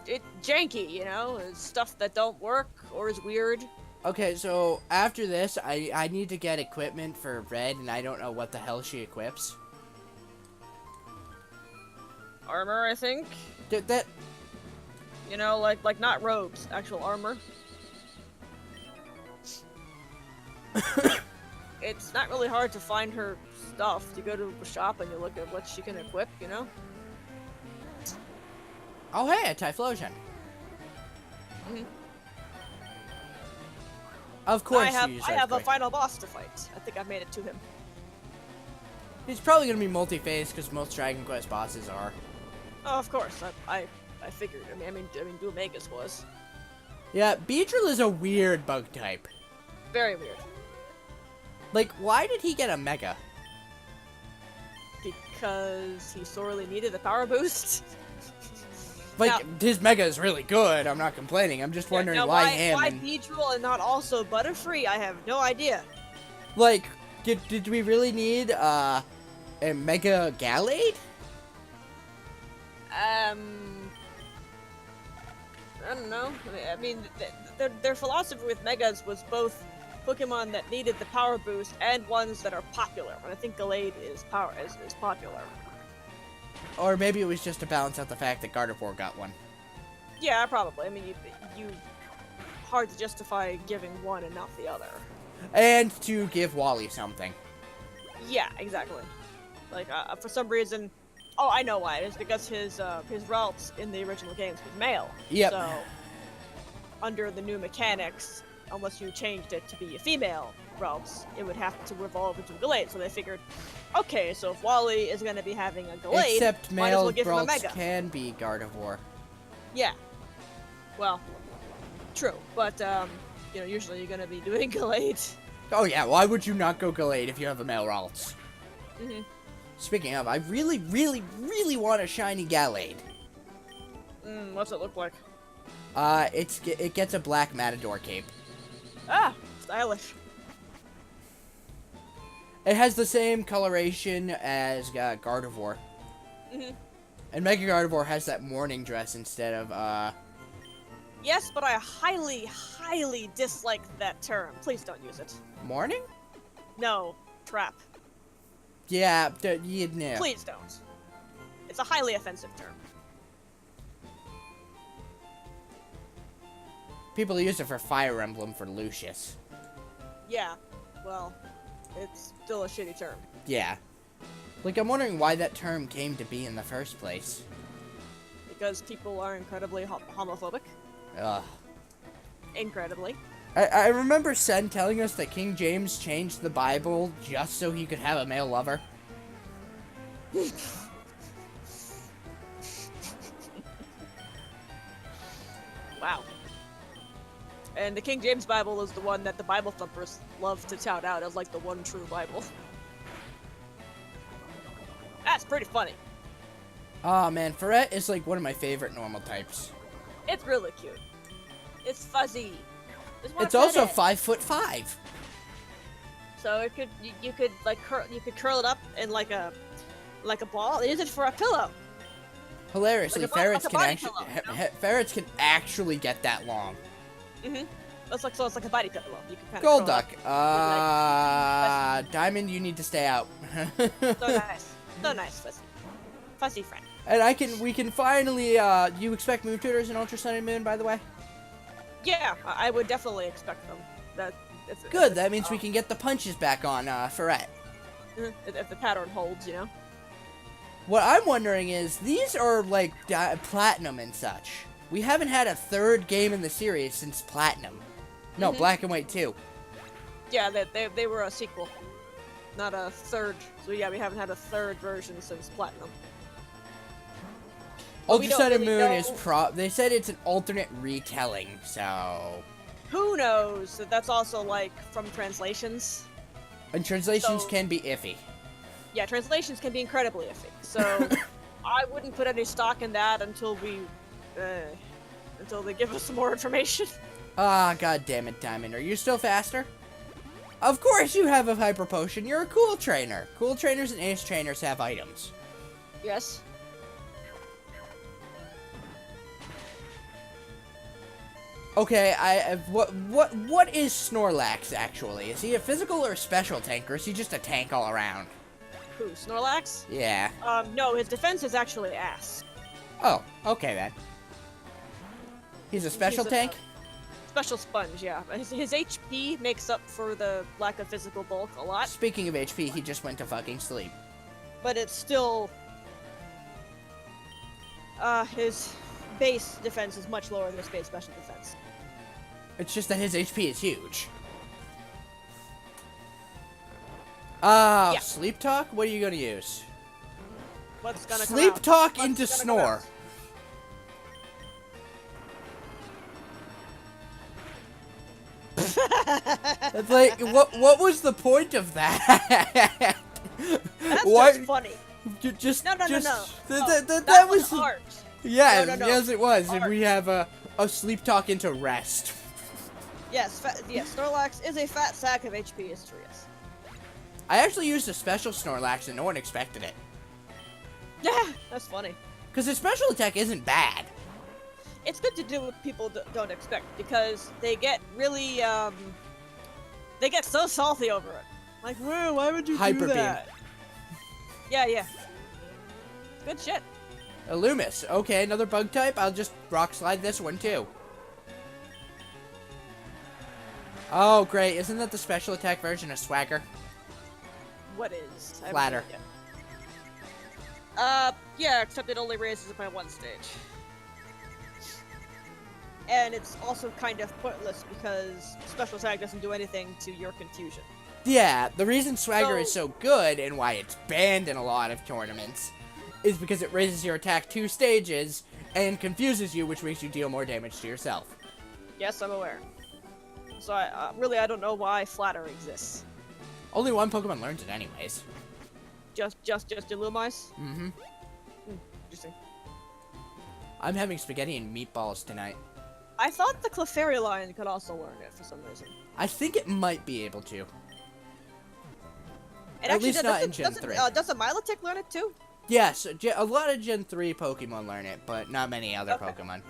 It's janky, you know? It's stuff that don't work or is weird. Okay, so after this, I need to get equipment for Red, and I don't know what the hell she equips. Armor, I think. That You know, like not robes, actual armor. It's not really hard to find her stuff. You go to a shop and you look at what she can equip, you know? Oh hey, a Typhlosion. Of course, I have a final boss to fight. I think I've made it to him. He's probably gonna be multi-phase because most Dragon Quest bosses are. Oh, of course. I figured. I mean, Duomegas was Yeah, Beedrill is a weird bug type. very weird Like, why did he get a Mega? because he sorely needed a power boost. Like, Now- his Mega is really good. I'm not complaining. I'm just wondering Now, why him. Why and- Beedrill and not also Butterfree? I have no idea. Like, did we really need a Mega Gallade? I don't know. I mean, their philosophy with Megas was both Pokemon that needed the power boost and ones that are popular. And I think Gallade is popular. Or maybe it was just to balance out the fact that Gardevoir got one. Yeah, probably. I mean, you hard to justify giving one and not the other. And to give Wally something. Yeah, exactly. Like for some reason, oh, I know why. It's because his routes in the original games was male. Yep. So under the new mechanics, unless you changed it to be a female routes, it would have to evolve into a Gallade. So they figured, okay, so if Wally is going to be having a Gallade, Except might as well male give him a Ralts Mega. can be Gardevoir. Yeah. Well, true, but usually you're going to be doing Gallade. Oh yeah, why would you not go Gallade if you have a male Ralts? hmm Speaking of, I really, really, really want a shiny Gallade. What's it look like? It gets a black Matador cape. Ah, stylish. It has the same coloration as Gardevoir. hmm And Mega Gardevoir has that morning dress instead of, Yes, but I highly, highly dislike that term. Please don't use it. morning? No, trap. Yeah, no. Please don't. It's a highly offensive term. People use it for Fire Emblem for Lucius. Yeah, well, it's still a shitty term. Yeah. Like, I'm wondering why that term came to be in the first place. Because people are incredibly homophobic. Ugh. Incredibly. I remember Sen telling us that King James changed the Bible just so he could have a male lover. Wow. And the King James Bible is the one that the Bible thumpers love to tout out as like the one true Bible. That's pretty funny. Aw, man, Ferret is like one of my favorite normal types. It's really cute. It's fuzzy. Just wanna It's pet also it. 5'5". So it could you could like curl it up in like a ball and use it for a pillow. Hilariously, Like ferrets a can body actually pillow, you know? ferrets can actually get that long. Mm-hmm. It's like a body pillow. You can kind of Gold curl duck. up. Diamond, you need to stay out. So nice. So nice, Fuzzy. Fuzzy friend. And we can finally, you expect Moon Tutors in Ultra Sun and Moon, by the way? Yeah, I would definitely expect them. Good, that means we can get the punches back on, Ferret. If the pattern holds, you know? What I'm wondering is, these are, like, Platinum and such. We haven't had a third game in the series since Platinum. No, Black and White 2. Yeah, they were a sequel, not a third. So yeah, we haven't had a third version since Platinum. Ultra Sun and really Moon know. is they said it's an alternate retelling, so... Who knows? That's also, like, from translations. And translations So- can be iffy. Yeah, translations can be incredibly iffy. So I wouldn't put any stock in that until they give us some more information. Ah, god damn it, Diamond. Are you still faster? Of course you have a hyper potion. You're a cool trainer. Cool trainers and ace trainers have items. Yes. Okay, what is Snorlax actually? Is he a physical or a special tank, or is he just a tank all around? Who? Snorlax? Yeah. No, his defense is actually ass. Oh, okay then. He's a special He's a- tank? Special sponge, yeah. His HP makes up for the lack of physical bulk a lot, Speaking of HP, he just went to fucking sleep. but it's still his base defense is much lower than his base special defense. It's just that his HP is huge. Yeah. Sleep Talk? What are you gonna use? What's gonna come Sleep out? Talk What's into gonna come Snore. out? It's like, what was the point of that? That's What? just funny. Just, No. just, No, that was, art. yeah, No. yes it was, and Art. we have a Sleep Talk into Rest. Yes, Snorlax is a fat sack of HP. It's true. Yes. I actually used a special Snorlax and no one expected it. Yeah, that's funny. Because his special attack isn't bad. It's good to do what people don't expect because they get really they get so salty over it. Like, why would you Hyper do beam. that? Yeah. Good shit. Illumis. Okay, another bug type. I'll just rock slide this one too. Oh, great. Isn't that the special attack version of Swagger? What is? I haven't Flatter. seen it yet. Yeah, except it only raises it by one stage. And it's also kind of pointless because special attack doesn't do anything to your confusion. Yeah, the reason Swagger So- is so good and why it's banned in a lot of tournaments is because it raises your attack 2 stages and confuses you, which makes you deal more damage to yourself. Yes, I'm aware. So I don't know why Flatter exists. Only one Pokemon learns it anyways. Just Illumise? Mm-hmm. Interesting. I'm having spaghetti and meatballs tonight. I thought the Clefairy line could also learn it for some reason. I think it might be able to. It At actually least not in Gen doesn't, 3. Doesn't Milotic learn it too? Yes, a lot of Gen 3 Pokemon learn it, but not many other Okay. Pokemon.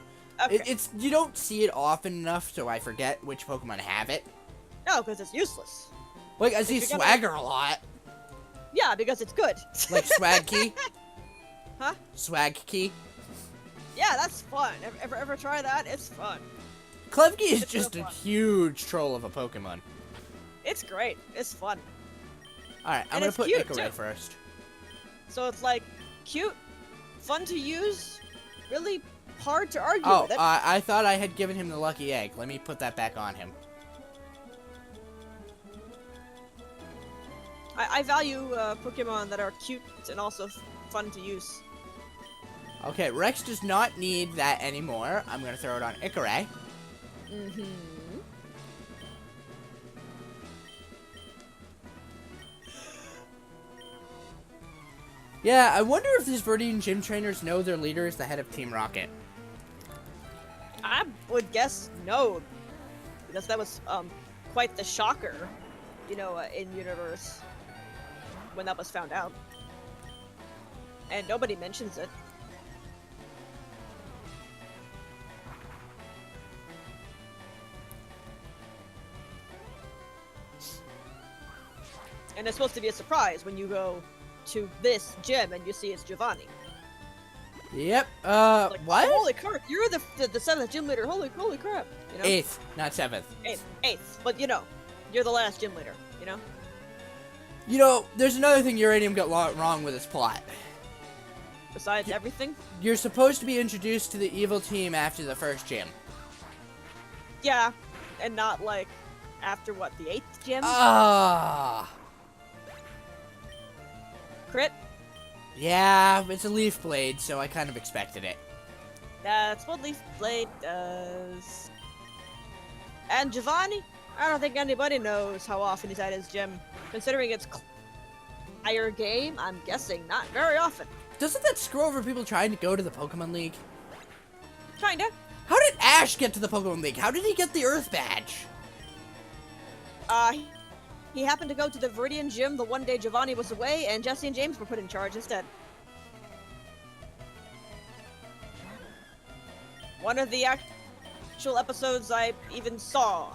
Okay. It's you don't see it often enough, so I forget which Pokemon have it. No, because it's useless. Like, I see you're gonna- Swagger a lot. Yeah, because it's good. Like Swag Key. Huh? Swag Key. Yeah, that's fun. Ever try that? It's fun. Klefki is It's real just a fun. huge troll of a Pokemon. It's great. It's fun. Alright, I'm And gonna it's put cute, Icaray too. first. So it's like cute, fun to use, really hard to argue Oh, with it. I thought I had given him the lucky egg. Let me put that back on him. I value Pokemon that are cute and also fun to use. Okay, Rex does not need that anymore. I'm gonna throw it on Icaray. Mm-hmm. Yeah, I wonder if these Viridian gym trainers know their leader is the head of Team Rocket. I would guess no, because that was quite the shocker, you know, in universe when that was found out, and nobody mentions it. And it's supposed to be a surprise when you go to this gym and you see it's Giovanni. Yep. Like, what? oh, holy crap! You're the 7th gym leader. Holy crap! You know? 8th, not 7th. Eighth. But you know, you're the last gym leader. You know. You know, there's another thing Uranium got wrong with his plot. Besides everything. You're supposed to be introduced to the evil team after the first gym. Yeah, and not like after what, the 8th gym? Ah. Crit? Yeah, it's a Leaf Blade, so I kind of expected it. That's what Leaf Blade does. And Giovanni? I don't think anybody knows how often he's at his gym. Considering it's higher game, I'm guessing not very often. Doesn't that screw over people trying to go to the Pokemon League? Kinda. How did Ash get to the Pokemon League? How did he get the Earth Badge? He happened to go to the Viridian gym the one day Giovanni was away, and Jesse and James were put in charge instead. One of the actual episodes I even saw.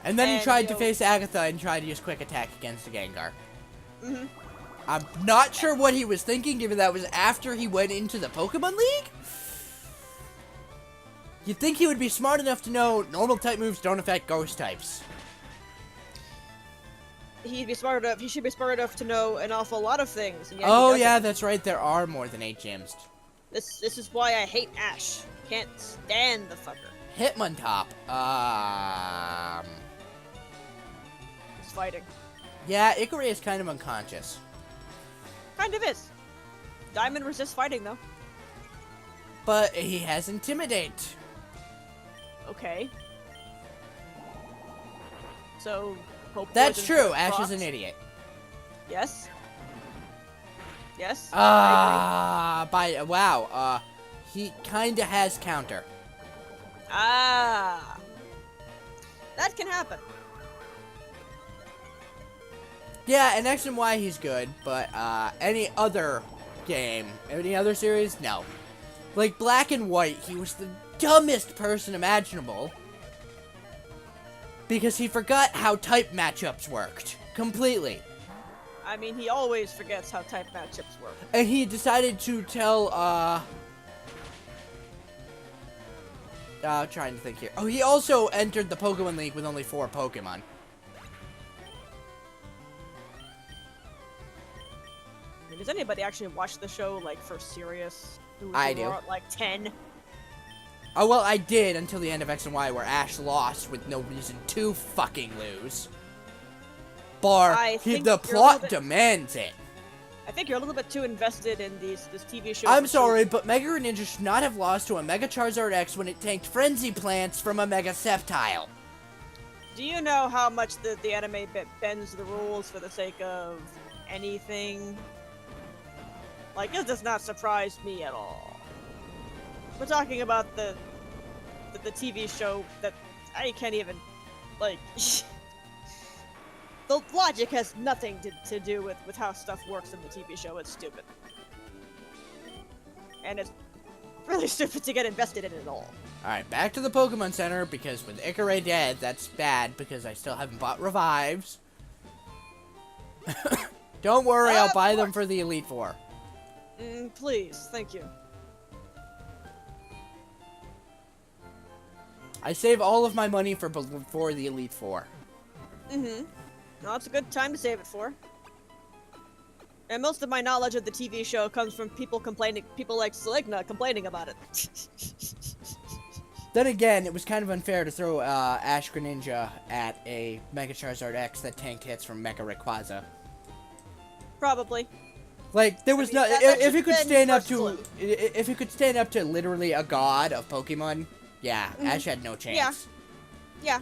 And then he tried you to know- face Agatha and tried to use Quick Attack against the Gengar. Mhm. I'm not sure what he was thinking, given that was after he went into the Pokemon League? You'd think he would be smart enough to know normal type moves don't affect ghost types. He should be smart enough to know an awful lot of things. And yet he Oh doesn't. yeah, that's right, there are more than 8 gyms. This is why I hate Ash. Can't stand the fucker. Hitmontop, He's fighting. yeah, Icarus is kind of unconscious. Kind of is. Diamond resists fighting though. But he has Intimidate. Okay. So, hope That's poison true, for Ash is Frost. an idiot. Yes. Yes. Wow, he kinda has counter. Ah. That can happen. Yeah, and X and Y he's good, but any other game, any other series, no. Like Black and White, he was the dumbest person imaginable. Because he forgot how type matchups worked. Completely. I mean, he always forgets how type matchups work. And he decided to tell, trying to think here. Oh, he also entered the Pokemon League with only 4 Pokemon. I mean, does anybody actually watch the show, like, for serious? I do. Like 10? Oh, well, I did until the end of X and Y, where Ash lost with no reason to fucking lose. I think The you're a plot little bit- demands it. I think you're a little bit too invested in this TV show. I'm for sorry, but Mega Greninja should not have lost to a Mega Charizard X when it tanked Frenzy Plants from a Mega Sceptile. Do you know how much the anime bends the rules for the sake of anything? Like, it does not surprise me at all. We're talking about the TV show that I can't even, like... The logic has nothing to do with how stuff works in the TV show. It's stupid. And it's really stupid to get invested in it at all. Alright, back to the Pokemon Center, because with Icarus dead, that's bad, because I still haven't bought Revives. Don't worry, I'll buy them for the Elite Four. Please, thank you. I save all of my money for the Elite Four. No, it's a good time to save it for. And most of my knowledge of the TV show comes from people like Seligna complaining about it. Then again, it was kind of unfair to throw Ash Greninja at a Mega Charizard X that tanked hits from Mecha Rayquaza. Probably. Like, there was mean, no... that If he should've could been stand up first to... clue. If he could stand up to literally a god of Pokemon, yeah, Ash had no chance. Yeah.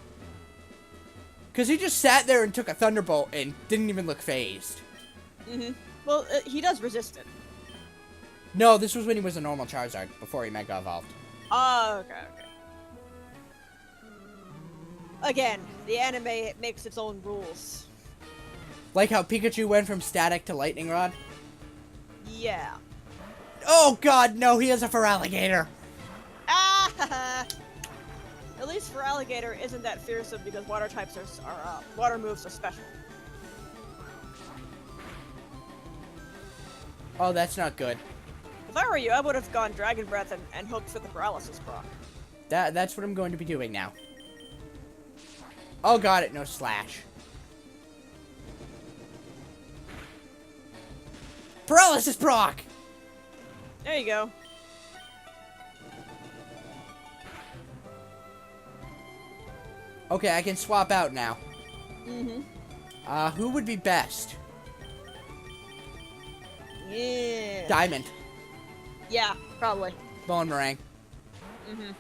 Because he just sat there and took a Thunderbolt and didn't even look phased. Well, he does resist it. No, this was when he was a normal Charizard, before he Mega Evolved. Oh, okay. Again, the anime, it makes its own rules. Like how Pikachu went from Static to Lightning Rod? Yeah. Oh god, no, he has a Feraligatr! Ah! At least for Alligator isn't that fearsome because water types are water moves are special. Oh, that's not good. If I were you, I would have gone Dragon Breath and hoped for the paralysis proc. That's what I'm going to be doing now. Oh, got it. No slash. Paralysis proc! There you go. Okay, I can swap out now. Mm-hmm. Who would be best? Yeah. Diamond. Yeah, probably. Bone Meringue. Mm-hmm.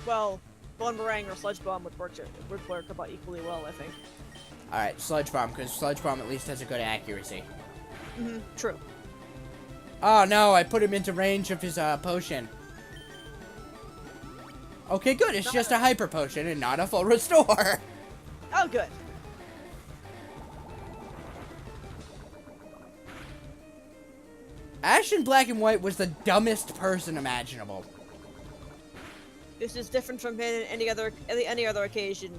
Well, Bone Meringue or Sludge Bomb would work about equally well, I think. Alright, Sludge Bomb, because Sludge Bomb at least has a good accuracy. Mm-hmm. True. Oh no, I put him into range of his potion. Okay, good. It's just a hyper potion and not a full restore. Oh, good. Ash in Black and White was the dumbest person imaginable. This is different from any other occasion.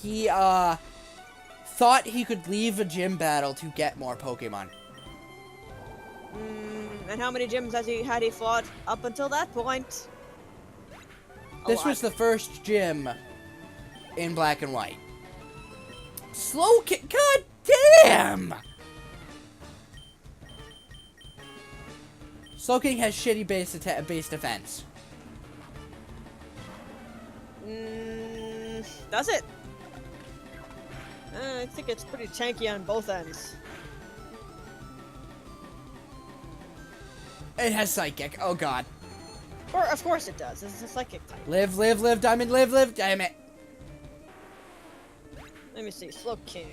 He thought he could leave a gym battle to get more Pokemon. And how many gyms had he fought up until that point? This was the first gym in Black and White. Slowking, god damn! Slowking has shitty base defense. Does it? I think it's pretty tanky on both ends. It has Psychic, oh god. Or, of course it does. It's a psychic type. Live, live, live, Diamond, live, live, damn it. Let me see. Slowking.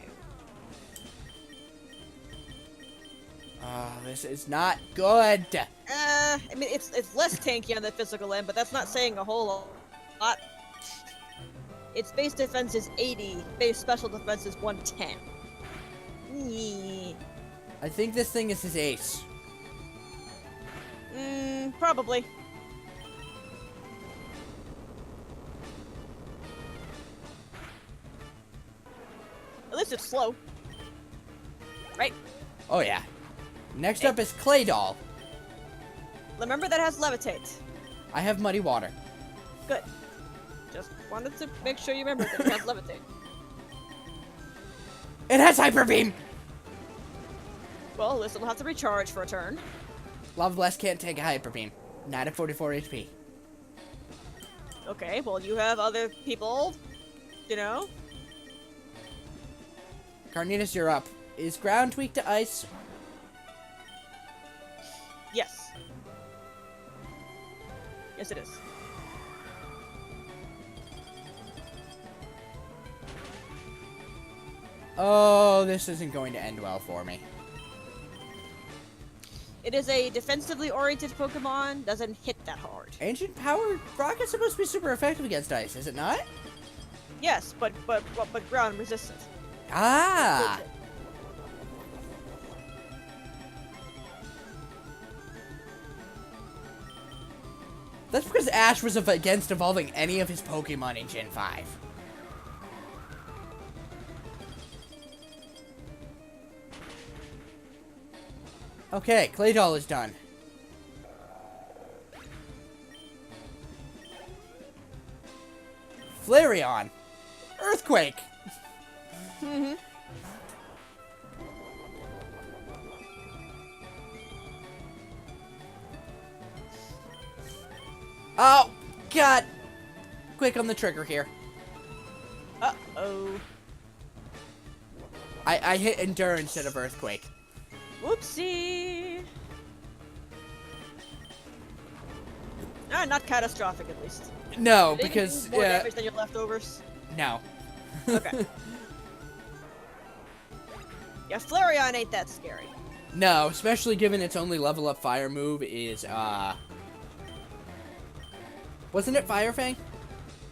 Oh, this is not good. I mean, it's less tanky on the physical end, but that's not saying a whole lot. Its base defense is 80, base special defense is 110. I think this thing is his ace. Probably. At least it's slow. Right? Oh yeah. Next up is Claydol. Remember that has levitate. I have Muddy Water. Good. Just wanted to make sure you remember that it has levitate. It has Hyper Beam! Well, this will have to recharge for a turn. Lava Blast can't take a Hyper Beam. Not at 44 HP. Okay, well, you have other people, you know? Carnitas, you're up. Is ground weak to ice? Yes. Yes, it is. Oh, this isn't going to end well for me. It is a defensively oriented Pokemon, doesn't hit that hard. Ancient Power Rock is supposed to be super effective against ice, is it not? Yes, but ground resistant. Ah! That's because Ash was against evolving any of his Pokemon in Gen 5. Okay, Claydol is done. Flareon. Earthquake. Oh, God. Quick on the trigger here. Uh-oh. I hit Endure instead of Earthquake. Whoopsie. Not catastrophic, at least. No, Did it because... do more damage than your leftovers? No. Okay. Yeah, Flareon ain't that scary. No, especially given its only level up fire move is, wasn't it Fire Fang?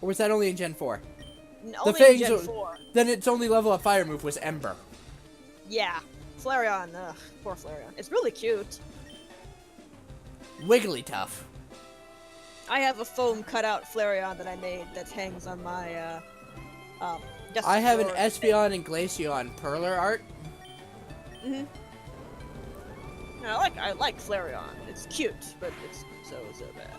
Or was that only in Gen 4? Only in Gen 4. Then its only level up fire move was Ember. Yeah. Flareon, ugh, poor Flareon. It's really cute. Wigglytuff. I have a foam cutout Flareon that I made that hangs on my, desk I have an drawer. Espeon and Glaceon Perler art. Mm-hmm. I like Flareon. It's cute, but it's so bad.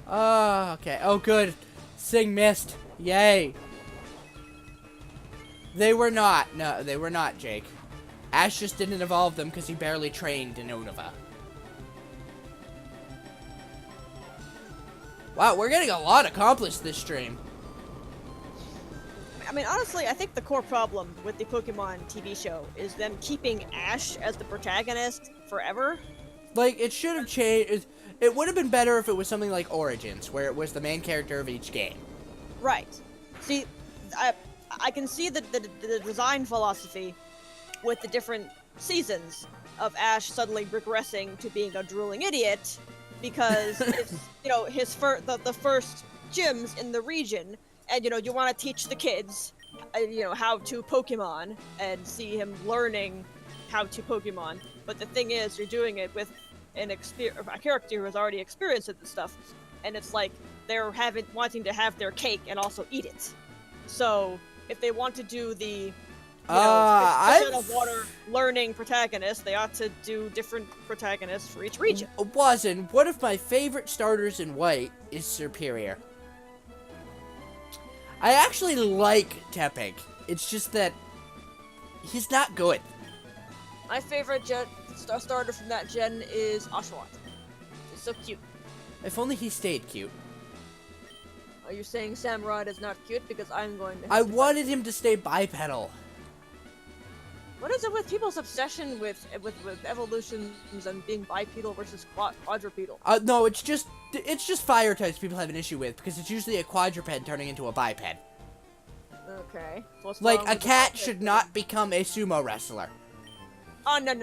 Oh, okay. Oh, good. Sing missed. Yay. They were not. No, they were not, Jake. Ash just didn't evolve them because he barely trained in Unova. Wow, we're getting a lot accomplished this stream. I mean, honestly, I think the core problem with the Pokemon TV show is them keeping Ash as the protagonist forever. Like, it should have changed. It would have been better if it was something like Origins, where it was the main character of each game. Right. See, I can see the design philosophy with the different seasons of Ash suddenly regressing to being a drooling idiot because it's, you know, the first gyms in the region, and you know you want to teach the kids, you know, how to Pokemon and see him learning how to Pokemon. But the thing is, you're doing it with a character who has already experienced this stuff, and it's like they're wanting to have their cake and also eat it. So if they want to do the fish out of water learning protagonist, they ought to do different protagonists for each region. Wasn't one of my favorite starters in White is Superior. I actually like Tepig. It's just that he's not good. My favorite starter from that gen is Oshawott. He's so cute. If only he stayed cute. Are you saying Samurott is not cute? Because I'm going to. I wanted him to stay bipedal. What is it with people's obsession with evolutions and being bipedal versus quadrupedal? No, it's just fire types people have an issue with because it's usually a quadruped turning into a biped. Okay. What's Like wrong a with cat the should not become a sumo wrestler. Oh no.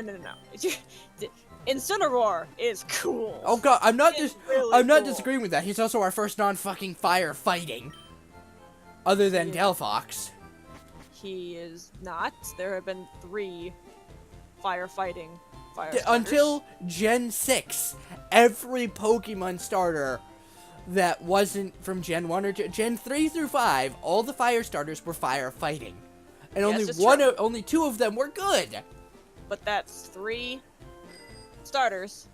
Incineroar is cool. Oh god, I'm not really cool. disagreeing with that. He's also our first non-fucking fire fighting, other than Delphox. He is not. There have been 3 firefighting Until Gen 6, every Pokemon starter that wasn't from Gen 1 or Gen 3 through 5, all the fire starters were firefighting. And only 2 of them were good. But that's 3 starters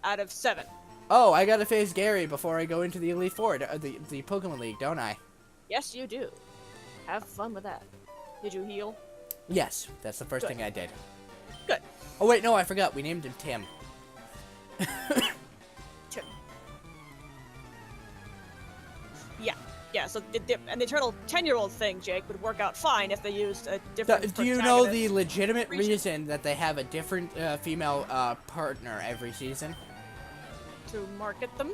out of 7. Oh, I gotta face Gary before I go into the Elite Four, the Pokemon League, don't I? Yes, you do. Have fun with that. Did you heal? Yes, that's the first thing I did. Good. Oh wait, no, I forgot. We named him Tim. Tim. Yeah. So the eternal 10-year-old thing, Jake, would work out fine if they used a different. Do you know the legitimate reason that they have a different female partner every season? To market them?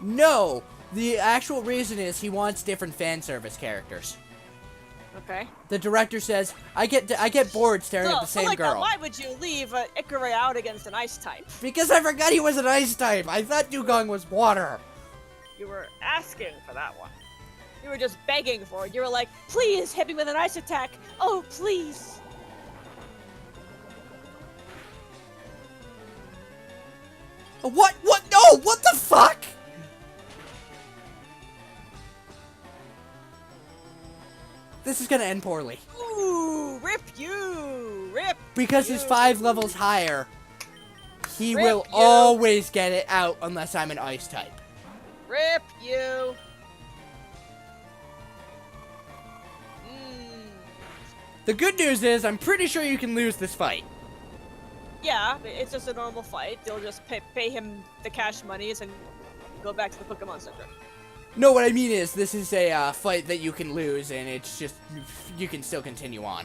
No, the actual reason is he wants different fan service characters. Okay. The director says, I get bored staring at the same girl. Why would you leave Ikari out against an ice type? Because I forgot he was an ice type. I thought Dugong was water. You were asking for that one. You were just begging for it. You were like, please hit me with an ice attack. Oh, please. What? No, what the fuck? This is gonna end poorly. Ooh, rip you! Rip Because you. he's 5 levels higher, he Rip will you. always get it out unless I'm an ice type. Rip you! The good news is, I'm pretty sure you can lose this fight. Yeah, it's just a normal fight. They'll just pay him the cash monies and go back to the Pokemon Center. No, what I mean is, this is a fight that you can lose, and it's just, you can still continue on.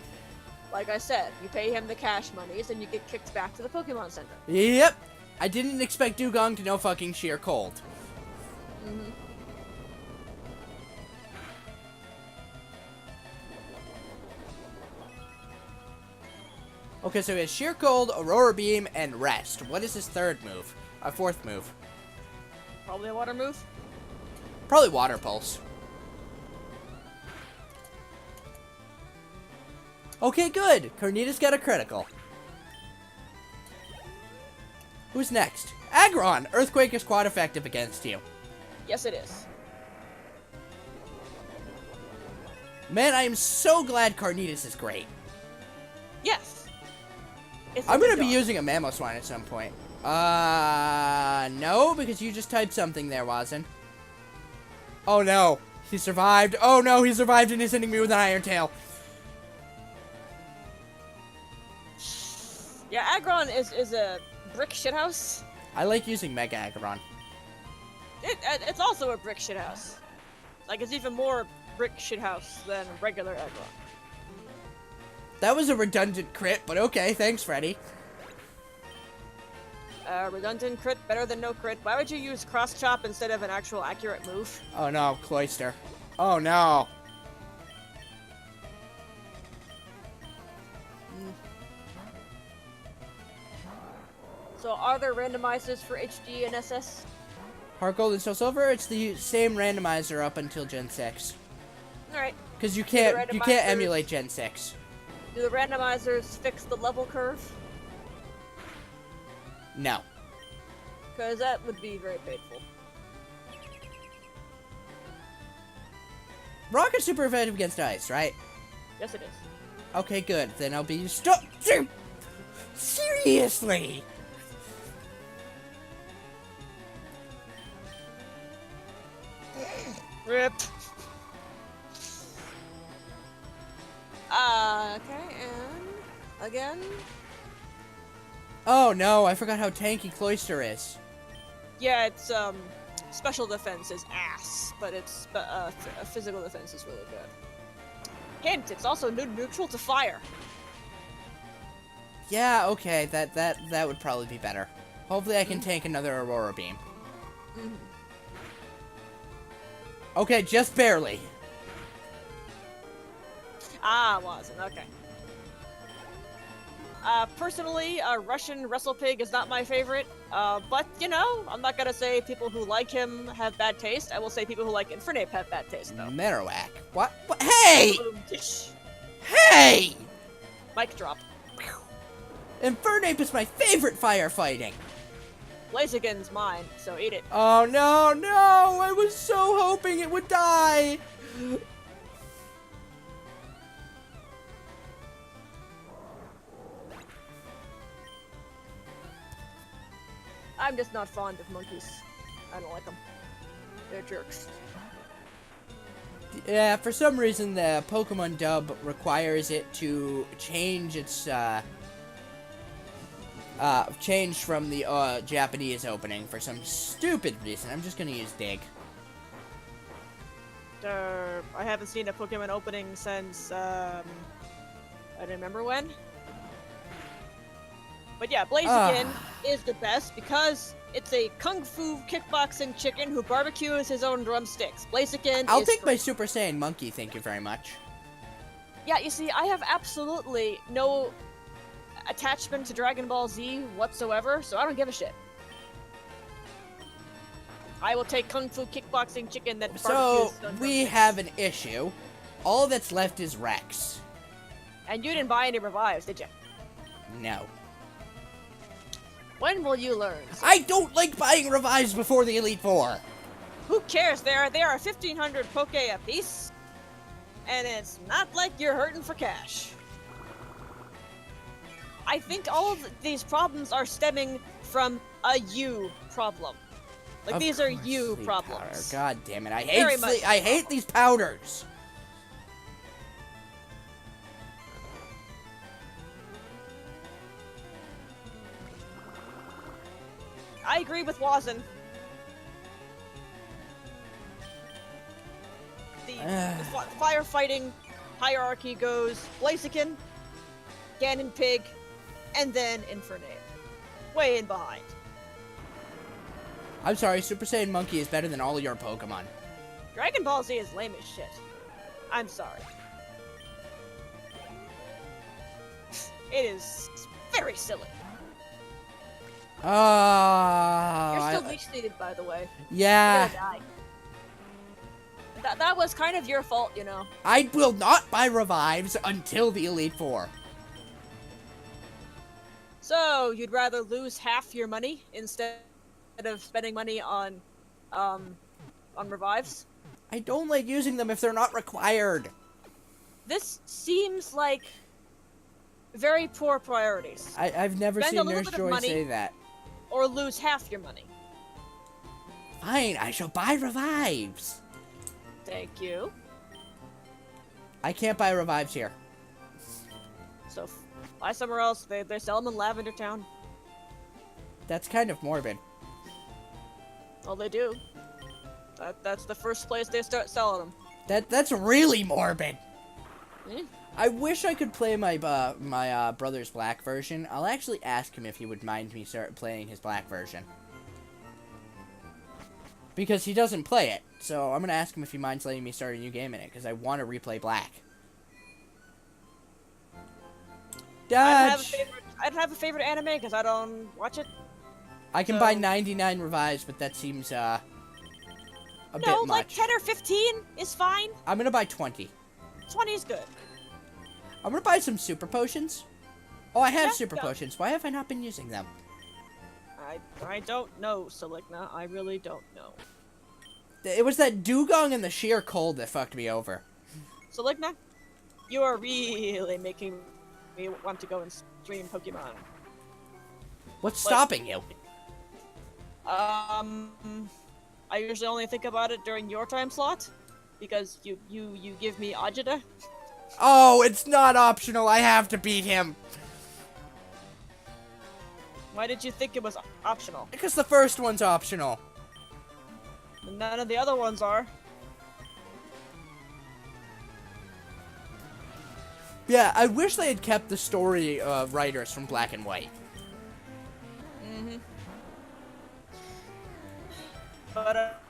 Like I said, you pay him the cash monies and you get kicked back to the Pokemon Center. Yep. I didn't expect Dugong to know fucking sheer cold. Mm-hmm. Okay, so he has Sheer Cold, Aurora Beam, and Rest. What is his third move? Fourth move? Probably a water move. Probably Water Pulse. Okay, good. Cornetta's got a critical. Who's next? Aggron! Earthquake is quite effective against you. Yes, it is. Man, I am so glad Carnitas is great. Yes. It's a I'm good gonna be dog. using a Mamoswine at some point. No, because you just typed something there, Wazen. Oh no, he survived. Oh no, he survived and he's hitting me with an Iron Tail. Yeah, Aggron is a brick shithouse. I like using Mega Aggron. It's also a brick shithouse. Like, it's even more brick shithouse than regular Aggron. That was a redundant crit, but okay, thanks, Freddy. Redundant crit, better than no crit. Why would you use Cross Chop instead of an actual accurate move? Oh no, Cloyster. Oh no. So, are there randomizers for HD and SS? Heart Gold and Soul Silver, it's the same randomizer up until Gen 6. Alright. Because you the can't randomizers- emulate Gen 6. Do the randomizers fix the level curve? No. Because that would be very painful. Rocket's super effective against ice, right? Yes, it is. Okay, good. Then I'll be stop. Seriously. RIP. Okay, and again. Oh no, I forgot how tanky Cloyster is. Yeah, it's special defense is ass, but it's physical defense is really good. Hint: it's also neutral to fire. Yeah, okay, that would probably be better. Hopefully I can tank another Aurora Beam. Mhm. Okay, just barely. Ah, wasn't okay. Personally, Russian WrestlePig is not my favorite. But you know, I'm not gonna say people who like him have bad taste. I will say people who like Infernape have bad taste, though. Marowak. What? Hey! Boom, dish. Hey! Mic drop. Infernape is my favorite firefighting. Blaziken's mine, so eat it. Oh no, no! I was so hoping it would die. I'm just not fond of monkeys. I don't like them. They're jerks. Yeah, for some reason the Pokemon dub requires it to change its change from the Japanese opening for some stupid reason. I'm just gonna use Dig. I haven't seen a Pokemon opening since, I don't remember when. But yeah, Blaziken is the best because it's a kung fu kickboxing chicken who barbecues his own drumsticks. Blaziken I'll is take my great. Super Saiyan Monkey, thank you very much. Yeah, you see, I have absolutely no attachment to Dragon Ball Z whatsoever, so I don't give a shit. I will take kung fu kickboxing chicken that So, barbecues his own we drumsticks. have an issue. All that's left is Rex. And you didn't buy any revives, did you? No. When will you learn? I don't like buying revives before the Elite Four. Who cares? They are 1,500 Poke a piece, and it's not like you're hurting for cash. I think all of these problems are stemming from a you problem. Like, Of these are course, you sleep problems. powder. God damn it! I Very hate much I hate these powders. I agree with Wazen. The firefighting hierarchy goes Blaziken, Ganon Pig, and then Infernape. Way in behind. I'm sorry, Super Saiyan Monkey is better than all your Pokemon. Dragon Ball Z is lame as shit. I'm sorry. It is very silly. Oh, You're still leech seated, by the way. yeah. You're gonna die. That was kind of your fault, you know. I will not buy revives until the Elite Four. So, you'd rather lose half your money instead of spending money on revives? I don't like using them if they're not required. This seems like very poor priorities. I've never Spend a seen little Nurse bit of Joy money. say that. Or lose half your money. Fine, I shall buy revives. Thank you. I can't buy revives here. So, buy somewhere else. They sell them in Lavender Town. That's kind of morbid. Well, they do. That's the first place they start selling them. That's really morbid. Eh? I wish I could play my brother's black version. I'll actually ask him if he would mind me start playing his black version. Because he doesn't play it. So I'm going to ask him if he minds letting me start a new game in it. Because I want to replay black. Dodge! I don't have a favorite anime because I don't watch it. I can buy 99 revives, but that seems a bit No, much. like 10 or 15 is fine. I'm going to buy 20. 20 is good. I'm going to buy some super potions. Oh, I have Yeah, super go. potions. Why have I not been using them? I don't know, Seligna. I really don't know. It was that dugong and the sheer cold that fucked me over. Seligna, you are really making me want to go and stream Pokemon. What's stopping you? I usually only think about it during your time slot because you give me Ajita. Oh, it's not optional. I have to beat him. Why did you think it was optional? Because the first one's optional. None of the other ones are. Yeah, I wish they had kept the story writers from Black and White. Mm-hmm. But,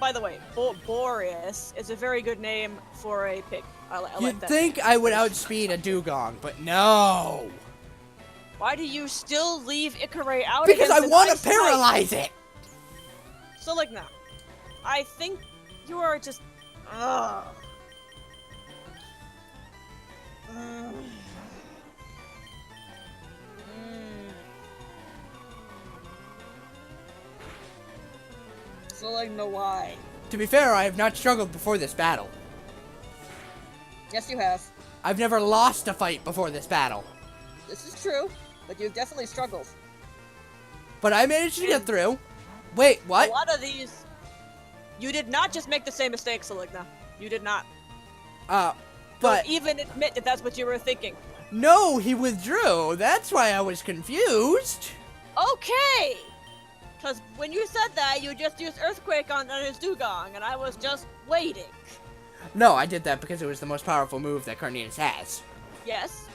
by the way, Boreas is a very good name for a pig. I like You'd that. think I would outspeed a dugong, but no. Why do you still leave Ikare out? Because I against an want ice to paralyze it. So, like, now, I think you are just. Ugh. Mm. So, like, no, why? To be fair, I have not struggled before this battle. Yes, you have. I've never lost a fight before this battle. This is true, but you've definitely struggled. But I managed to get through. Wait, what? A lot of these, you did not just make the same mistake, Seligna. You did not. But Don't even admit that that's what you were thinking. no, he withdrew. That's why I was confused. Okay! Because when you said that, you just used Earthquake on his Dugong, and I was just waiting. No, I did that because it was the most powerful move that Carnitas has. Yes.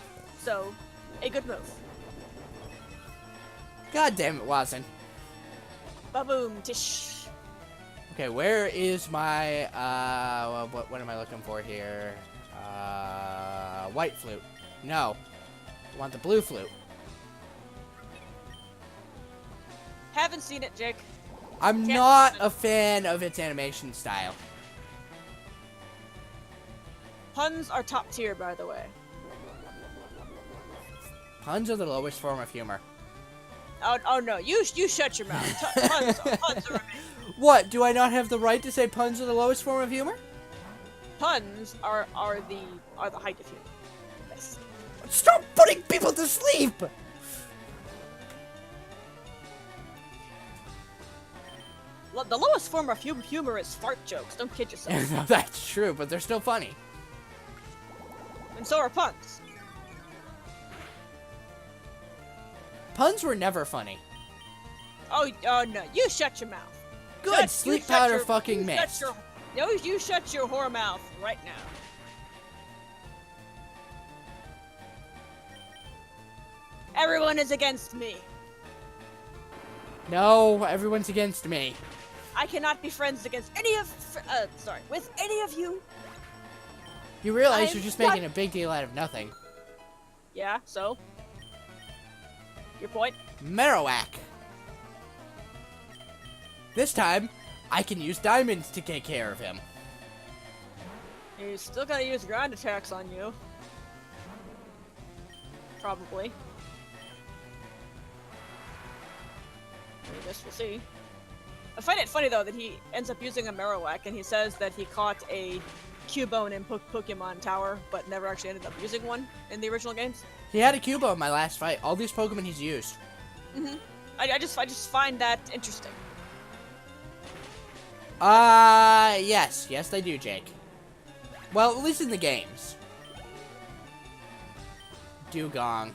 So, a good move. God damn it, Watson. Ba-boom, tish. Okay, where is my, what am I looking for here? White flute. No. I want the blue flute. Haven't seen it, Jake. I'm Can't- not a fan of its animation style. Puns are top tier, by the way. Puns are the lowest form of humor. Oh no, you shut your mouth. Puns are amazing. What? Do I not have the right to say puns are the lowest form of humor? Puns are the height of humor. Yes. Stop putting people to sleep! The lowest form of humor is fart jokes. Don't kid yourself. No, that's true, but they're still funny. And so are puns. Puns were never funny. Oh no, you shut your mouth. Good, sleep powder fucking missed. You shut your whore mouth right now. Everyone is against me. No, everyone's against me. I cannot be friends against with any of you. You realize I'm you're just not- making a big deal out of nothing. Yeah, so? Your point? Marowak. This time, I can use diamonds to take care of him. You still gotta use ground attacks on you. Probably. I guess we'll see. I find it funny though that he ends up using a Marowak and he says that he caught a Cubone in Pokemon Tower, but never actually ended up using one in the original games. He had a Cubo in my last fight. All these Pokemon he's used. I just find that interesting. Yes. Yes, they do, Jake. Well, at least in the games. Dugong.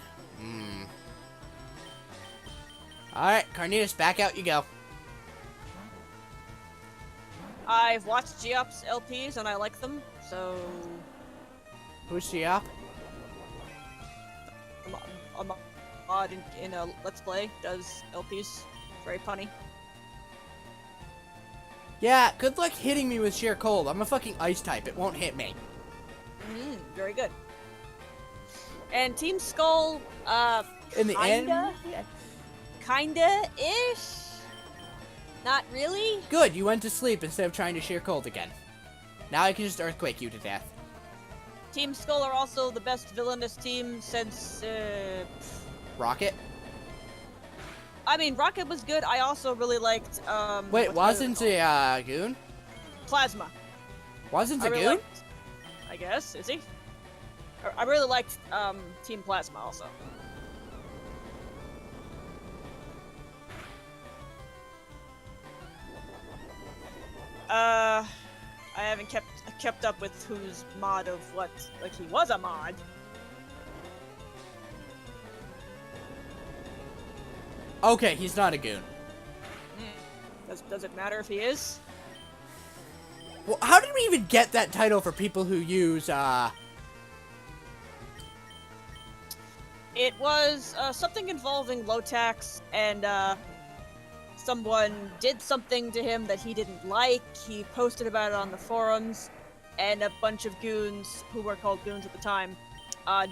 Alright, Carnitas, back out you go. I've watched Geops LPs and I like them, so... Who's Geop? A mod in a Let's Play does LPs. Very punny. Yeah, good luck hitting me with sheer cold. I'm a fucking ice type. It won't hit me. Very good. And Team Skull, In the end? Kinda-ish? Not really? Good, you went to sleep instead of trying to sheer cold again. Now I can just earthquake you to death. Team Skull are also the best villainous team since, Rocket? I mean, Rocket was good. I also really liked, Wait, wasn't a, Goon? Plasma. Wasn't a really Goon? liked- I guess, is he? I really liked, Team Plasma also. I haven't kept up with whose mod of what. Like, he was a mod. Okay, he's not a Goon. Does it matter if he is? Well, how did we even get that title for people who use, It was something involving Lotax, and someone did something to him that he didn't like. He posted about it on the forums, and a bunch of goons, who were called goons at the time,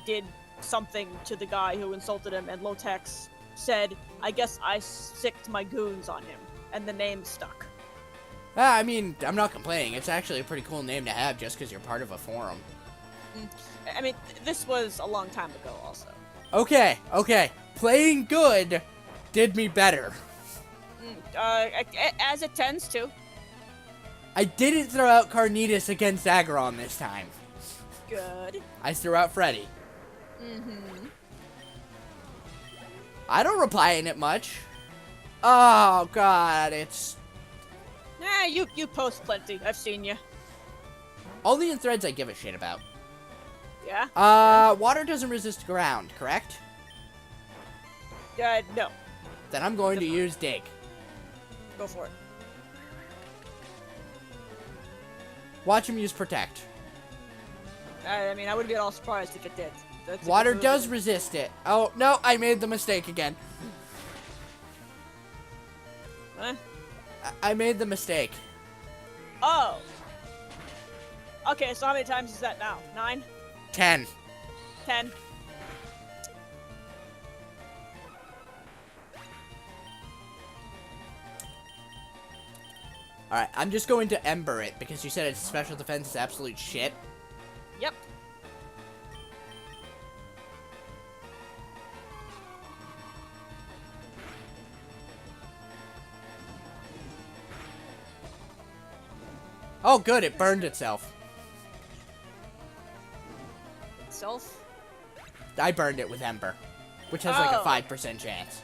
did something to the guy who insulted him, and Lotax said, I guess I sicked my goons on him, and the name stuck. I mean, I'm not complaining. It's actually a pretty cool name to have just because you're part of a forum. I mean, this was a long time ago also. Okay. Playing good did me better. As it tends to. I didn't throw out Carnitas against Aggron this time. Good. I threw out Freddy. I don't reply in it much. Oh, God, it's... Nah, you post plenty. I've seen you. Only in threads I give a shit about. Yeah? Water doesn't resist ground, correct? No. Then I'm going to use Dig. Go for it. Watch him use Protect. I mean, I wouldn't be at all surprised if it did. That's a Water good move. does resist it. Oh, no, I made the mistake again. Huh? I made the mistake. Oh. Okay, so how many times is that now? 9? 10. 10? Alright, I'm just going to Ember it, because you said its special defense is absolute shit. Yep. Oh, good, it burned itself. Itself? I burned it with Ember, which has like a Oh. 5% chance.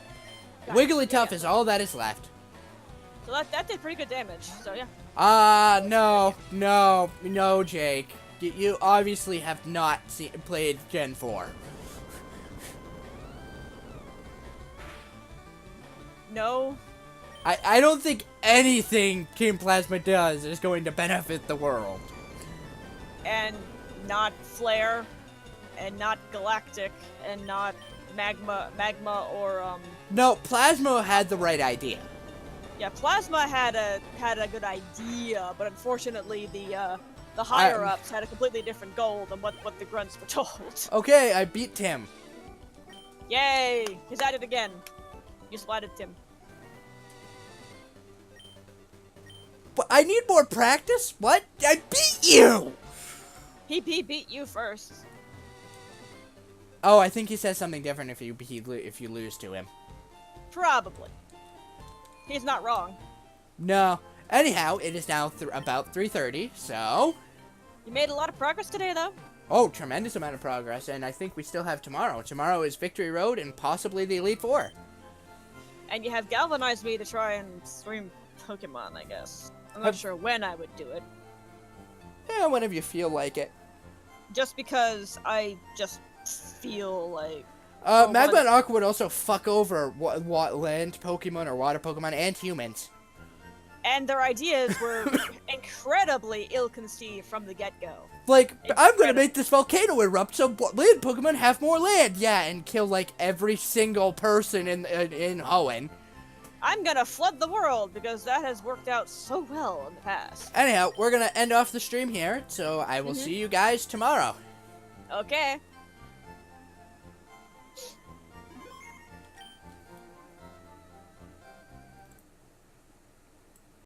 Gotcha, Wigglytuff yeah. is all that is left. So that did pretty good damage, so yeah. No, Jake. You obviously have not played Gen 4. No. I don't think anything Team Plasma does is going to benefit the world. And not Flare, and not Galactic, and not Magma or No, Plasma had the right idea. yeah, Plasma had a good idea, but unfortunately the higher ups had a completely different goal than what the grunts were told. Okay, I beat Tim. Yay! He's at it again. You splatted Tim. But I need more practice? What? I beat you! He beat you first. Oh, I think he says something different if you lose to him. Probably. He's not wrong. No. Anyhow, it is now about 3:30, so You made a lot of progress today, though. Oh, tremendous amount of progress, and I think we still have tomorrow. Tomorrow is Victory Road and possibly the Elite Four. And you have galvanized me to try and stream Pokemon, I guess. I'm not sure when I would do it. Yeah, whenever you feel like it. Just because I just feel like... Magma and Aqua would also fuck over what land Pokemon or water Pokemon and humans. And their ideas were incredibly ill-conceived from the get-go. Like, I'm gonna make this volcano erupt so land Pokemon have more land. Yeah, and kill, like, every single person in Hoenn. I'm gonna flood the world, because that has worked out so well in the past. Anyhow, we're gonna end off the stream here, so I will see you guys tomorrow. Okay.